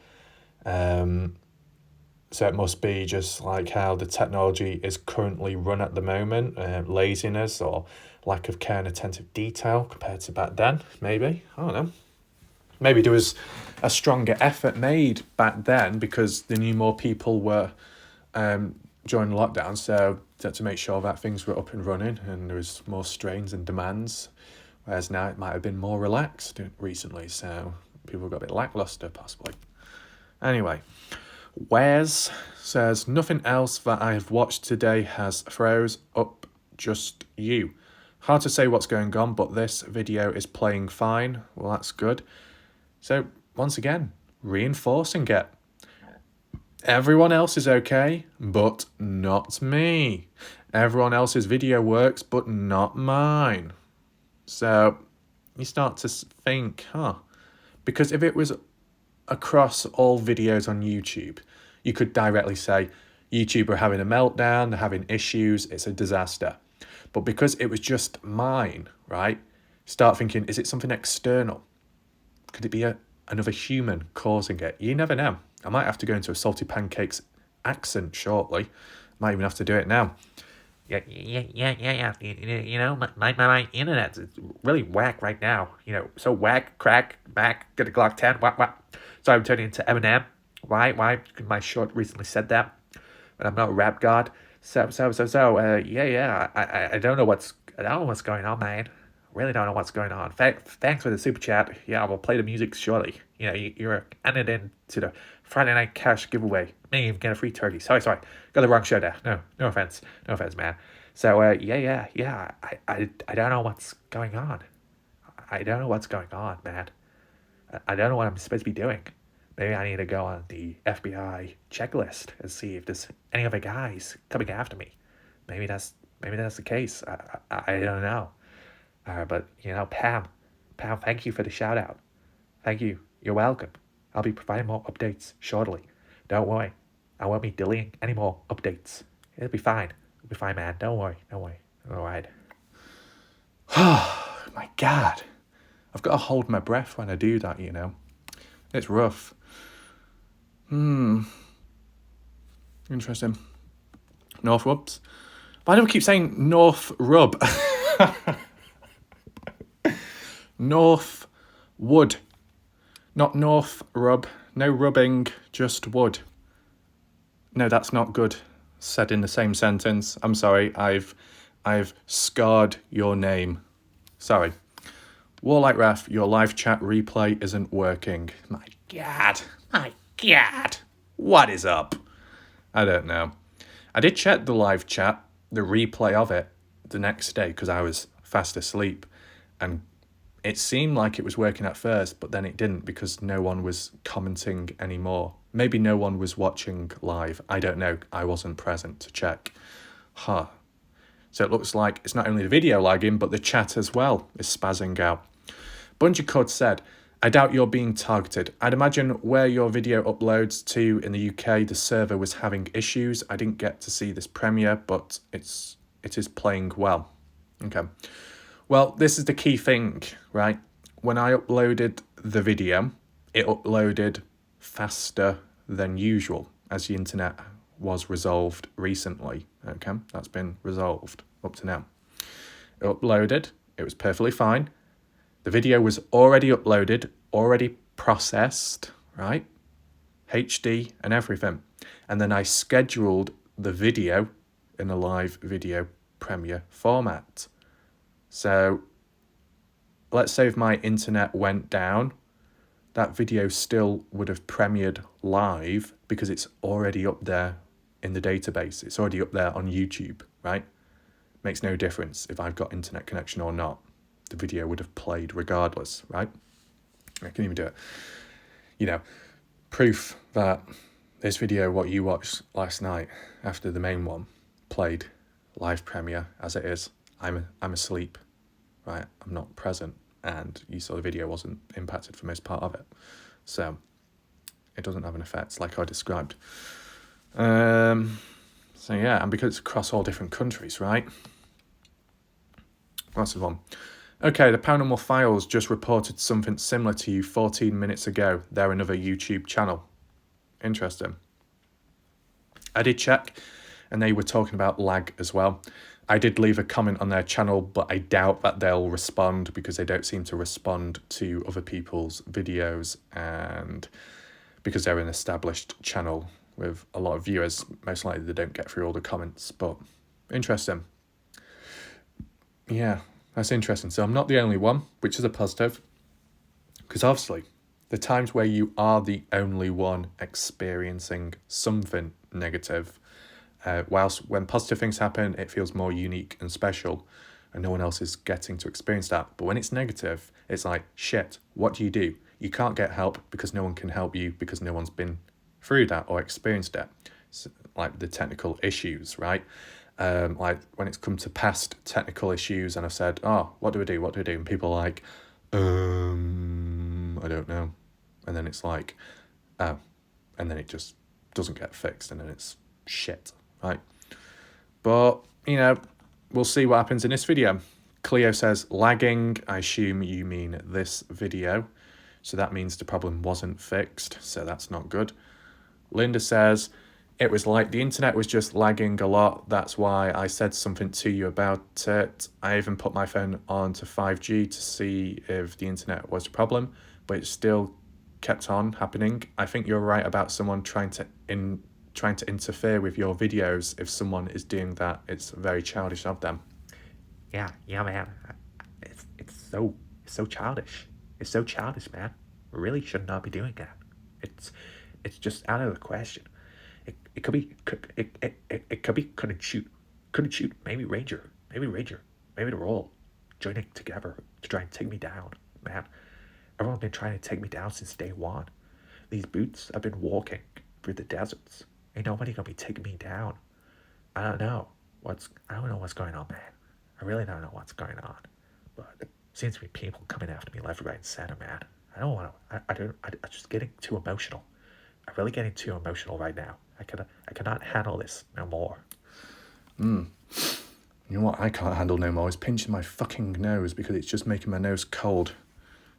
So it must be just like how the technology is currently run at the moment, laziness or lack of care and attentive detail compared to back then, maybe. I don't know. Maybe there was a stronger effort made back then because they knew more people were during lockdown, so to make sure that things were up and running and there was more strains and demands, whereas now it might have been more relaxed recently, so people got a bit lackluster possibly. Anyway, Wes says, nothing else that I have watched today has froze up, just you. Hard to say what's going on, but this video is playing fine. Well, that's good. So once again, reinforcing it. Everyone else is okay, but not me. Everyone else's video works, but not mine. So you start to think, because if it was across all videos on YouTube, you could directly say YouTube are having a meltdown, they're having issues, it's a disaster. But because it was just mine, right? Start thinking, is it something external? Could it be another human causing it? You never know. I might have to go into a salty pancakes accent shortly. Might even have to do it now. Yeah. You know, my internet's really whack right now. You know, so whack, crack, back, get a Glock 10, what. So I'm turning into Eminem. Why? My short recently said that, but I'm not a rap god. Yeah. I don't know what's going on, man. Really don't know what's going on. Thanks for the super chat. Yeah, we'll play the music shortly. You know, you're entered into the Friday night cash giveaway. May even get a free turkey. Sorry. Got the wrong show there. No offense. No offense, man. So, yeah. I don't know what's going on. I don't know what's going on, man. I don't know what I'm supposed to be doing. Maybe I need to go on the FBI checklist and see if there's any other guys coming after me. Maybe that's the case. I don't know. But you know, Pam, thank you for the shout out. Thank you. You're welcome. I'll be providing more updates shortly. Don't worry. I won't be deleting any more updates. It'll be fine. It'll be fine, man. Don't worry. All right. My God. I've got to hold my breath when I do that, you know. It's rough. Interesting. North Rubs. Why do we keep saying North Rub? North Wood. Not North Rub. No rubbing, just wood. No, that's not good. Said in the same sentence. I'm sorry, I've scarred your name. Sorry. Warlike Raf, your live chat replay isn't working. My God. What is up? I don't know. I did check the live chat, the replay of it, the next day because I was fast asleep. And it seemed like it was working at first, but then it didn't because no one was commenting anymore. Maybe no one was watching live. I don't know. I wasn't present to check. So it looks like it's not only the video lagging, but the chat as well is spazzing out. Bungie Code said, I doubt you're being targeted. I'd imagine where your video uploads to in the UK, the server was having issues. I didn't get to see this premiere, but it is playing well. Okay. Well, this is the key thing, right? When I uploaded the video, it uploaded faster than usual as the internet was resolved recently. Okay, that's been resolved up to now. It uploaded, it was perfectly fine. The video was already uploaded, already processed, right? HD and everything. And then I scheduled the video in a live video premiere format. So let's say if my internet went down, that video still would have premiered live because it's already up there in the database. It's already up there on YouTube, right? Makes no difference if I've got internet connection or not. The video would have played regardless, right? I can even do it. You know, proof that this video, what you watched last night after the main one, played live premiere as it is. I'm asleep, right? I'm not present, and you saw the video wasn't impacted for most part of it. So it doesn't have an effect like I described. So yeah, and because it's across all different countries, right? That's the one. Okay, the Paranormal Files just reported something similar to you 14 minutes ago. They're another YouTube channel. Interesting. I did check, and they were talking about lag as well. I did leave a comment on their channel, but I doubt that they'll respond because they don't seem to respond to other people's videos, and because they're an established channel with a lot of viewers, most likely they don't get through all the comments, but interesting. Yeah, that's interesting. So I'm not the only one, which is a positive, because obviously the times where you are the only one experiencing something negative, whilst when positive things happen, it feels more unique and special and no one else is getting to experience that. But when it's negative, it's like, shit, what do? You can't get help because no one can help you because no one's been through that or experienced it, like the technical issues, right? Like when it's come to past technical issues and I've said, oh, what do I do? What do I do? And people are like, I don't know. And then it's like, oh, and then it just doesn't get fixed and then it's shit, right? But, we'll see what happens in this video. Cleo says, lagging. I assume you mean this video. So that means the problem wasn't fixed. So that's not good. Linda says, it was like the internet was just lagging a lot. That's why I said something to you about it. I even put my phone on to 5G to see if the internet was a problem, but it still kept on happening. I think you're right about someone trying to interfere with your videos. If someone is doing that, it's very childish of them. Yeah, man. It's so childish. It's so childish, man. We really should not be doing that. It's just out of the question. It could be couldn't shoot. Maybe Ranger, maybe the role joining together to try and take me down, man. Everyone's been trying to take me down since day one. These boots have been walking through the deserts. Ain't nobody gonna be taking me down. I don't know what's going on, man. I really don't know what's going on. But there seems to be people coming after me left, right, and center, man. I don't want to. I'm just getting too emotional. I'm really getting too emotional right now. I cannot handle this no more. You know what I can't handle no more is pinching my fucking nose because it's just making my nose cold.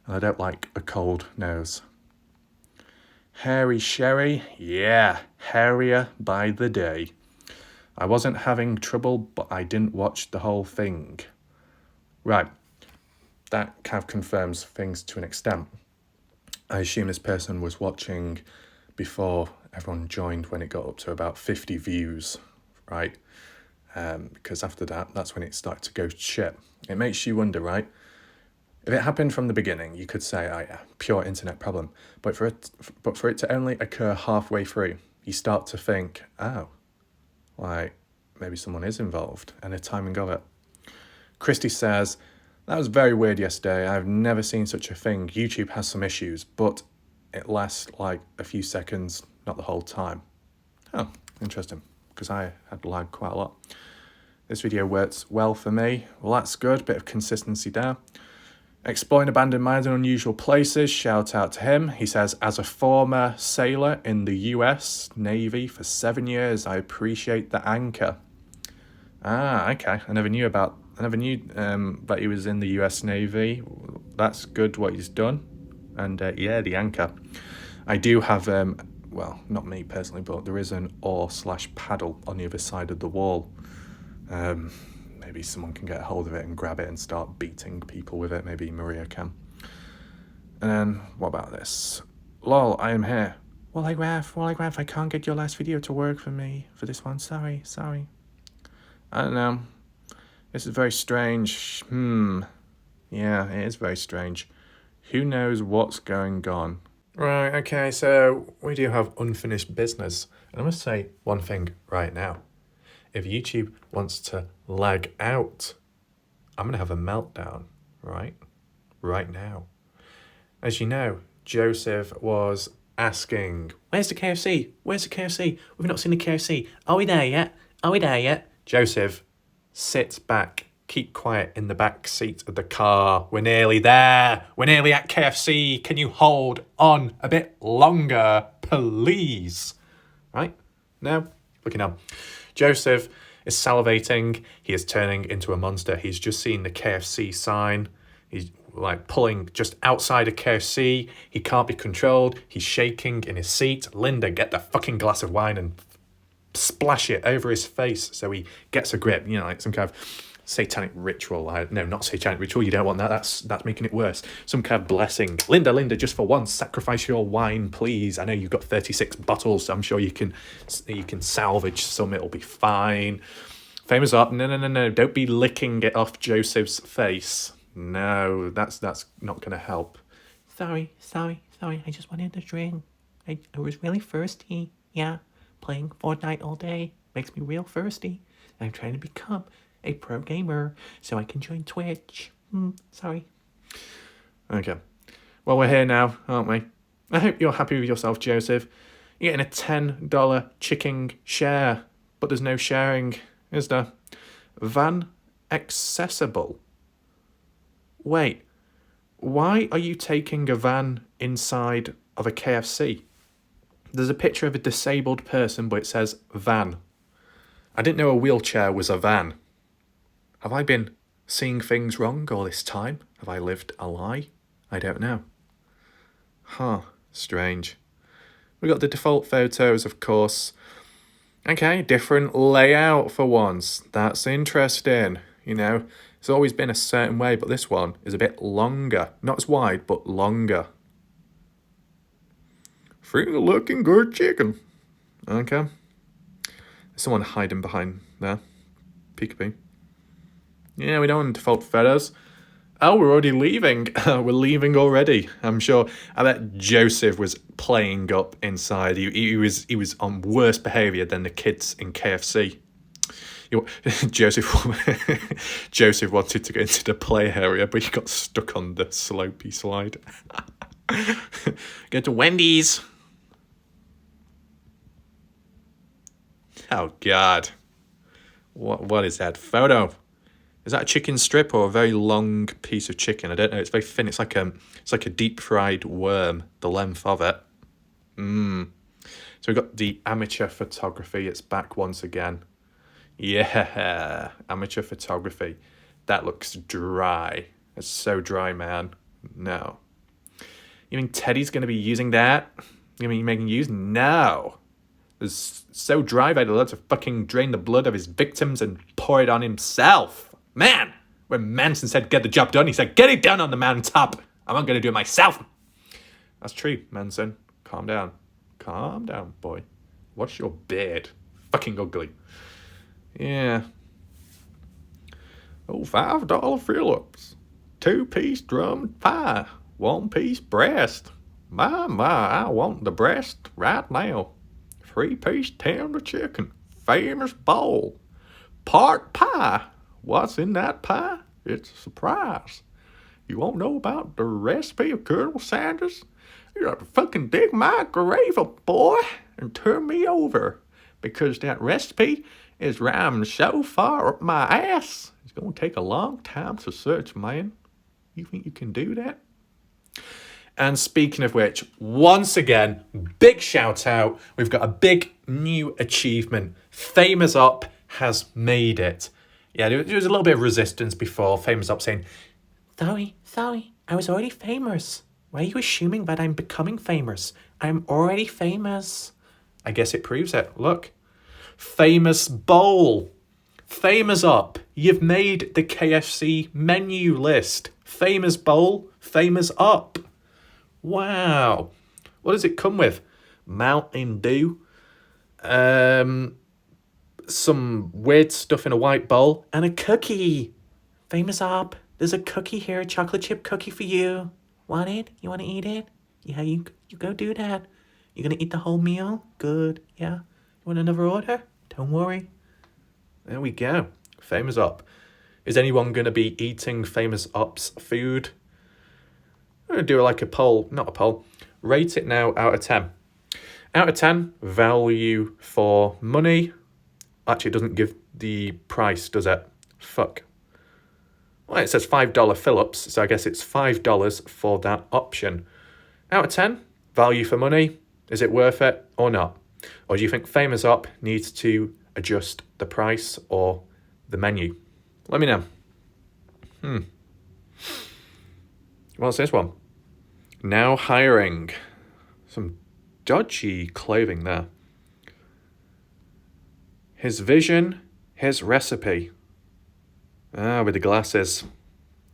And I don't like a cold nose. Hairy Sherry, yeah, hairier by the day. I wasn't having trouble, but I didn't watch the whole thing. Right, that kind of confirms things to an extent. I assume this person was watching before everyone joined when it got up to about 50 views, right? Because after that, that's when it started to go shit. It makes you wonder, right? If it happened from the beginning, you could say, oh yeah, pure internet problem. But for it to only occur halfway through, you start to think, oh, like maybe someone is involved and the timing of it. Christy says, that was very weird yesterday. I've never seen such a thing. YouTube has some issues, but it lasts like a few seconds, not the whole time. Oh, interesting, because I had lag quite a lot. This video works well for me. Well, that's good, bit of consistency there. Exploring abandoned mines in unusual places, shout out to him. He says, as a former sailor in the US Navy for 7 years, I appreciate the anchor. Ah, okay. I never knew that he was in the US Navy. That's good what he's done. And yeah, the anchor. I do have, well, not me personally, but there is an oar/paddle on the other side of the wall. Maybe someone can get a hold of it and grab it and start beating people with it. Maybe Maria can. And then, what about this? Lol, I am here. Wally Graph, I can't get your last video to work for me for this one. Sorry. I don't know. This is very strange. Yeah, it is very strange. Who knows what's going on? Right, okay, so we do have unfinished business. And I must say one thing right now. If YouTube wants to lag out, I'm going to have a meltdown, right? Right now. As you know, Joseph was asking, where's the KFC? We've not seen the KFC. Are we there yet? Joseph, sit back. Keep quiet in the back seat of the car. We're nearly there. We're nearly at KFC. Can you hold on a bit longer, please? Right? No? Looking on. Joseph is salivating. He is turning into a monster. He's just seen the KFC sign. He's like pulling just outside of KFC. He can't be controlled. He's shaking in his seat. Linda, get the fucking glass of wine and splash it over his face so he gets a grip. You know, like some kind of satanic ritual. No, not satanic ritual. You don't want that. That's making it worse. Some kind of blessing. Linda, just for once, sacrifice your wine, please. I know you've got 36 bottles, so I'm sure you can salvage some. It'll be fine. Famous up. No. Don't be licking it off Joseph's face. No, that's not going to help. Sorry. I just wanted a drink. I was really thirsty. Yeah, playing Fortnite all day makes me real thirsty. I'm trying to become a pro gamer so I can join Twitch. Sorry. Okay. Well, we're here now, aren't we? I hope you're happy with yourself, Joseph. You're getting a $10 chicken share, but there's no sharing, is there? Van accessible. Wait, why are you taking a van inside of a KFC? There's a picture of a disabled person, but it says van. I didn't know a wheelchair was a van. Have I been seeing things wrong all this time? Have I lived a lie? I don't know. Huh, strange. We got the default photos, of course. Okay, different layout for once. That's interesting. You know, it's always been a certain way, but this one is a bit longer. Not as wide, but longer. Finger looking good chicken. Okay. There's someone hiding behind there. Peekaboo. Yeah, we don't want default photos. Oh, we're already leaving. We're leaving already. I'm sure. I bet Joseph was playing up inside. He was on worse behaviour than the kids in KFC. Joseph wanted to get into the play area, but he got stuck on the slopey slide. Go to Wendy's. Oh God. What is that photo? Is that a chicken strip or a very long piece of chicken? I don't know. It's very thin. It's like a deep fried worm, the length of it. So we've got the amateur photography. It's back once again. Yeah, amateur photography. That looks dry. It's so dry, man. No. You mean Teddy's going to be using that? You mean making use? No. It's so dry that he'll have to fucking drain the blood of his victims and pour it on himself. Man, when Manson said get the job done, he said get it done on the mountaintop. I'm not going to do it myself. That's true, Manson. Calm down. Calm down, boy. What's your beard? Fucking ugly. Yeah. Oh, $5 Phillips. 2-piece drum pie. 1-piece breast. My, I want the breast right now. 3-piece tender chicken. Famous bowl. Pork pie. What's in that pie? It's a surprise. You won't know about the recipe of Colonel Sanders? You have to fucking dig my grave up, boy, and turn me over. Because that recipe is rammed so far up my ass, it's going to take a long time to search, man. You think you can do that? And speaking of which, once again, big shout out. We've got a big new achievement. Famous Up has made it. Yeah, there was a little bit of resistance before. Famous Up saying, Sorry, I was already famous. Why are you assuming that I'm becoming famous? I'm already famous. I guess it proves it. Look. Famous Bowl. Famous Up. You've made the KFC menu list. Famous Bowl. Famous Up. Wow. What does it come with? Mountain Dew. Some weird stuff in a white bowl. And a cookie. Famous Up. There's a cookie here, a chocolate chip cookie for you. Want it? You want to eat it? Yeah, you go do that. You gonna eat the whole meal? Good. Yeah. You want another order? Don't worry. There we go. Famous Up. Is anyone going to be eating Famous Up's food? I'm going to do like a poll. Not a poll. Rate it now out of 10. Out of 10, value for money. Actually, it doesn't give the price, does it? Fuck. Well, it says $5 Phillips, so I guess it's $5 for that option. Out of 10, value for money. Is it worth it or not? Or do you think Famous Up needs to adjust the price or the menu? Let me know. What's this one? Now hiring. Some dodgy clothing there. His vision, his recipe. With the glasses.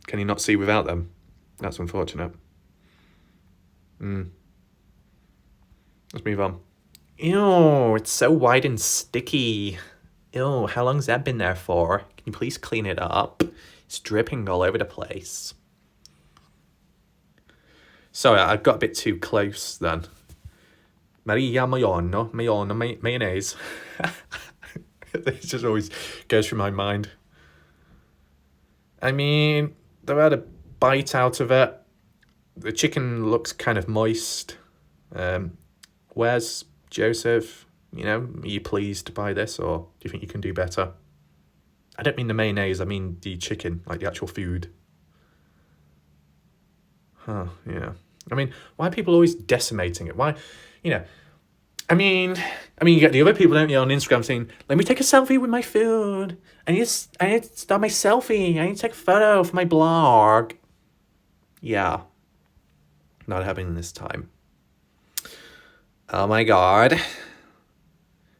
Can you not see without them? That's unfortunate. Let's move on. Ew, it's so white and sticky. Ew, how long's that been there for? Can you please clean it up? It's dripping all over the place. Sorry, I got a bit too close then. Maria mayonnaise. It just always goes through my mind. I mean, they've had a bite out of it. The chicken looks kind of moist. Where's Joseph, are you pleased by this, or do you think you can do better? I don't mean the mayonnaise, I mean the chicken, like the actual food. Huh, yeah. I mean, why are people always decimating it? Why, I mean, you get the other people, don't you, on Instagram saying, let me take a selfie with my food. I need to start my selfie. I need to take a photo for my blog. Yeah. Not happening this time. Oh my god.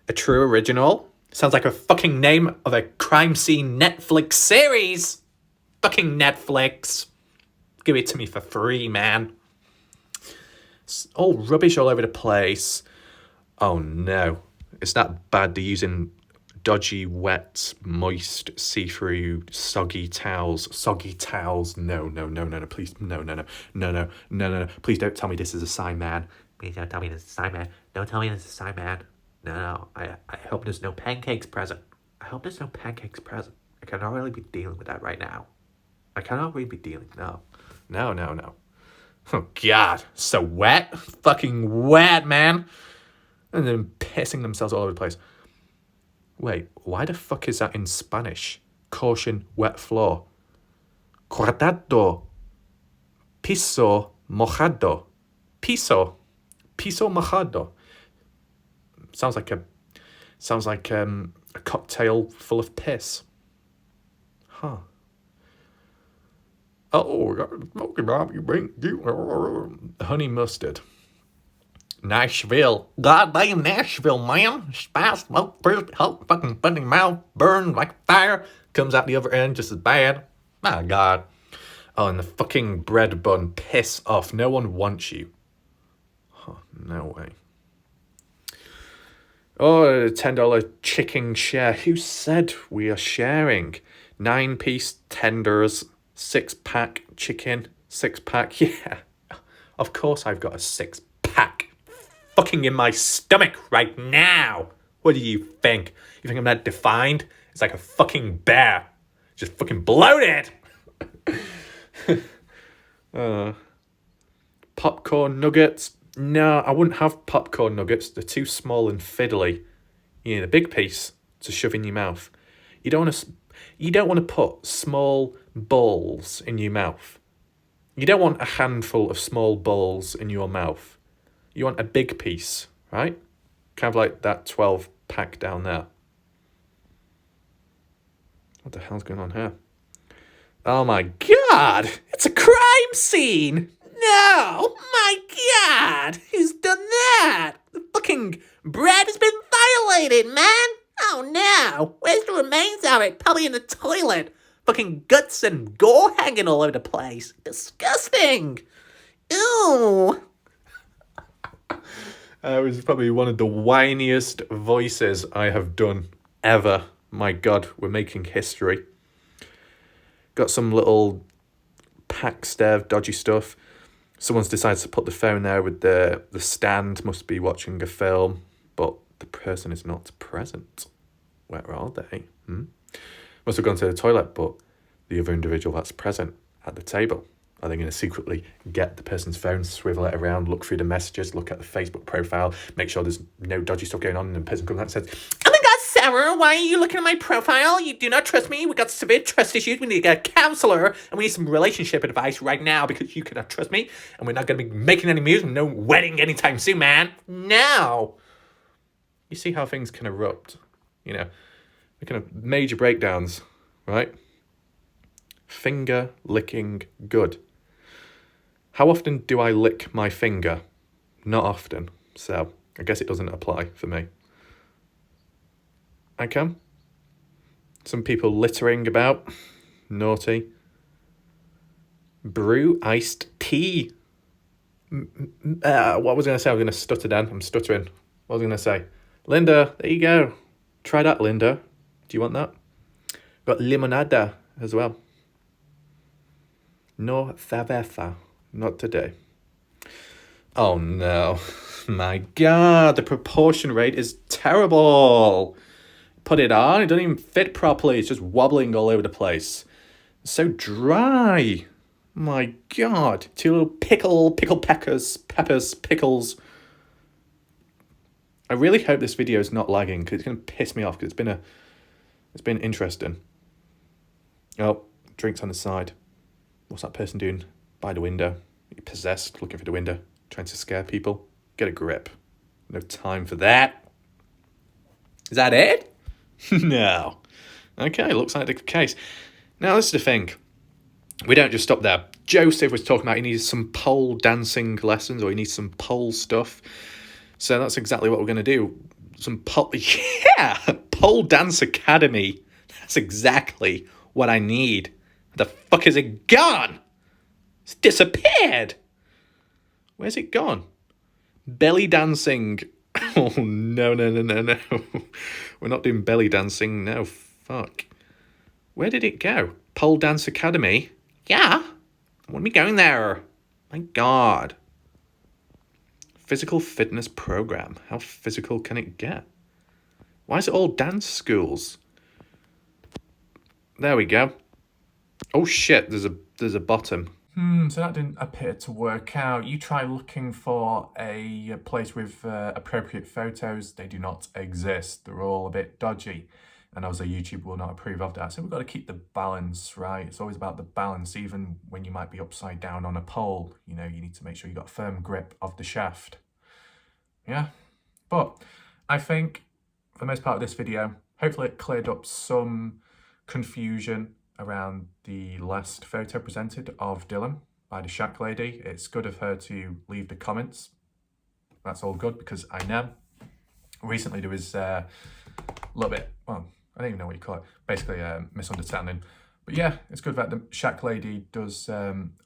A true original? Sounds like a fucking name of a crime scene Netflix series. Fucking Netflix. Give it to me for free, man. It's all rubbish all over the place. Oh no. It's that bad they're using dodgy, wet, moist, see-through, soggy towels. Soggy towels. No, please. No. Please don't tell me this is a sign, man. Please don't tell me this is a sign, man. Don't tell me this is a sign, man. No. I hope there's no pancakes present. I hope there's no pancakes present. I cannot really be dealing with that right now. I cannot really be dealing. No. Oh, God. So wet. Fucking wet, man. And then pissing themselves all over the place. Wait, why the fuck is that in Spanish? Caution, wet floor. Cuartado. Piso mojado. Piso mojado. Sounds like a cocktail full of piss. Huh. Oh, smoky Bob, you bring honey mustard. Nashville. Goddamn Nashville, man. Spice, smoke, fruit, hope, fucking funny mouth, burn like fire. Comes out the other end just as bad. My God. Oh, and the fucking bread bun. Piss off. No one wants you. Oh, no way. Oh, the $10 chicken share. Who said we are sharing? 9-piece tenders, 6-pack chicken, 6-pack. Yeah. Of course I've got a 6-pack. Fucking in my stomach right now. What do you think? You think I'm that defined? It's like a fucking bear. Just fucking bloated. Popcorn nuggets. No, I wouldn't have popcorn nuggets. They're too small and fiddly. You need a big piece to shove in your mouth. You don't want to put small balls in your mouth. You don't want a handful of small balls in your mouth. You want a big piece, right? Kind of like that 12-pack down there. What the hell's going on here? Oh my God! It's a crime scene! No! My God! Who's done that? The fucking bread has been violated, man! Oh no! Where's the remains of it? Probably in the toilet. Fucking guts and gore hanging all over the place. Disgusting! Ew! That was probably one of the whiniest voices I have done ever. My God, we're making history. Got some little packs there of dodgy stuff. Someone's decided to put the phone there with the stand, must be watching a film, but the person is not present. Where are they? Must have gone to the toilet, but the other individual that's present at the table, are they going to secretly get the person's phone, swivel it around, look through the messages, look at the Facebook profile, make sure there's no dodgy stuff going on, and the person comes out and says, "Oh my God, Sarah, why are you looking at my profile? You do not trust me. We got severe trust issues. We need to get a counselor, and we need some relationship advice right now because you cannot trust me, and we're not going to be making any moves, no wedding anytime soon, man. No." You see how things can erupt, the kind of major breakdowns, right? Finger licking good. How often do I lick my finger? Not often, so I guess it doesn't apply for me. I can. Some people littering about. Naughty. Brew iced tea. What was I going to say? I was going to stutter then. I'm stuttering. What was I going to say? Linda, there you go. Try that, Linda. Do you want that? Got limonada as well. No cerveza. Not today. Oh no. My God, the proportion rate is terrible. Put it on, it doesn't even fit properly. It's just wobbling all over the place. It's so dry. My God. 2 little pickles. I really hope this video is not lagging because it's going to piss me off because it's been interesting. Oh, drinks on the side. What's that person doing by the window? You're possessed, looking for the window, trying to scare people. Get a grip. No time for that. Is that it? No. Okay, looks like the case. Now, this is the thing. We don't just stop there. Joseph was talking about he needs some pole dancing lessons or he needs some pole stuff. So that's exactly what we're going to do. Some pole... Yeah! Pole Dance Academy. That's exactly what I need. Where the fuck is it gone? It's disappeared. Where's it gone? Belly dancing. Oh, no. We're not doing belly dancing. No, fuck. Where did it go? Pole Dance Academy? Yeah. I want me going there. My God. Physical fitness program. How physical can it get? Why is it all dance schools? There we go. Oh shit, there's a bottom. So that didn't appear to work out. You try looking for a place with appropriate photos. They do not exist. They're all a bit dodgy. And obviously YouTube will not approve of that. So we've got to keep the balance, right? It's always about the balance, even when you might be upside down on a pole. You know, you need to make sure you've got a firm grip of the shaft. Yeah. But I think for the most part of this video, hopefully it cleared up some confusion around the last photo presented of Dylan by the shack lady. It's good of her to leave the comments. That's all good because I know recently there was a little bit, well, I don't even know what you call it, basically a misunderstanding. But yeah, it's good that the shack lady does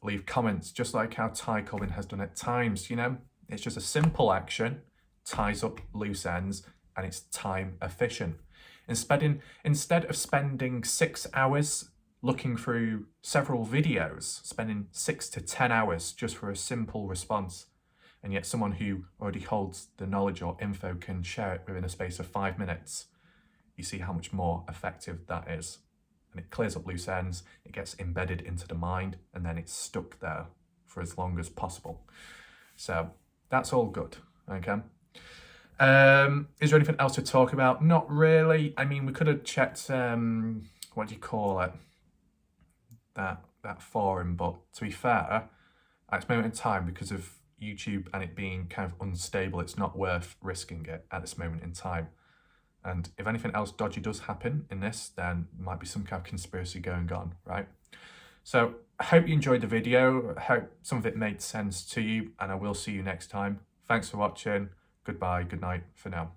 leave comments, just like how Ty Colvin has done at times, you know? It's just a simple action, ties up loose ends, and it's time efficient. Instead of spending 6 hours looking through several videos, spending 6 to 10 hours just for a simple response, and yet someone who already holds the knowledge or info can share it within a space of 5 minutes, you see how much more effective that is. And it clears up loose ends, it gets embedded into the mind, and then it's stuck there for as long as possible. So that's all good, okay? Is there anything else to talk about? Not really. I mean, we could have checked, what do you call it? That forum, but to be fair, at this moment in time, because of YouTube and it being kind of unstable, it's not worth risking it at this moment in time. And if anything else dodgy does happen in this, then there might be some kind of conspiracy going on, right? So I hope you enjoyed the video. I hope some of it made sense to you, and I will see you next time. Thanks for watching. Goodbye, good night for now.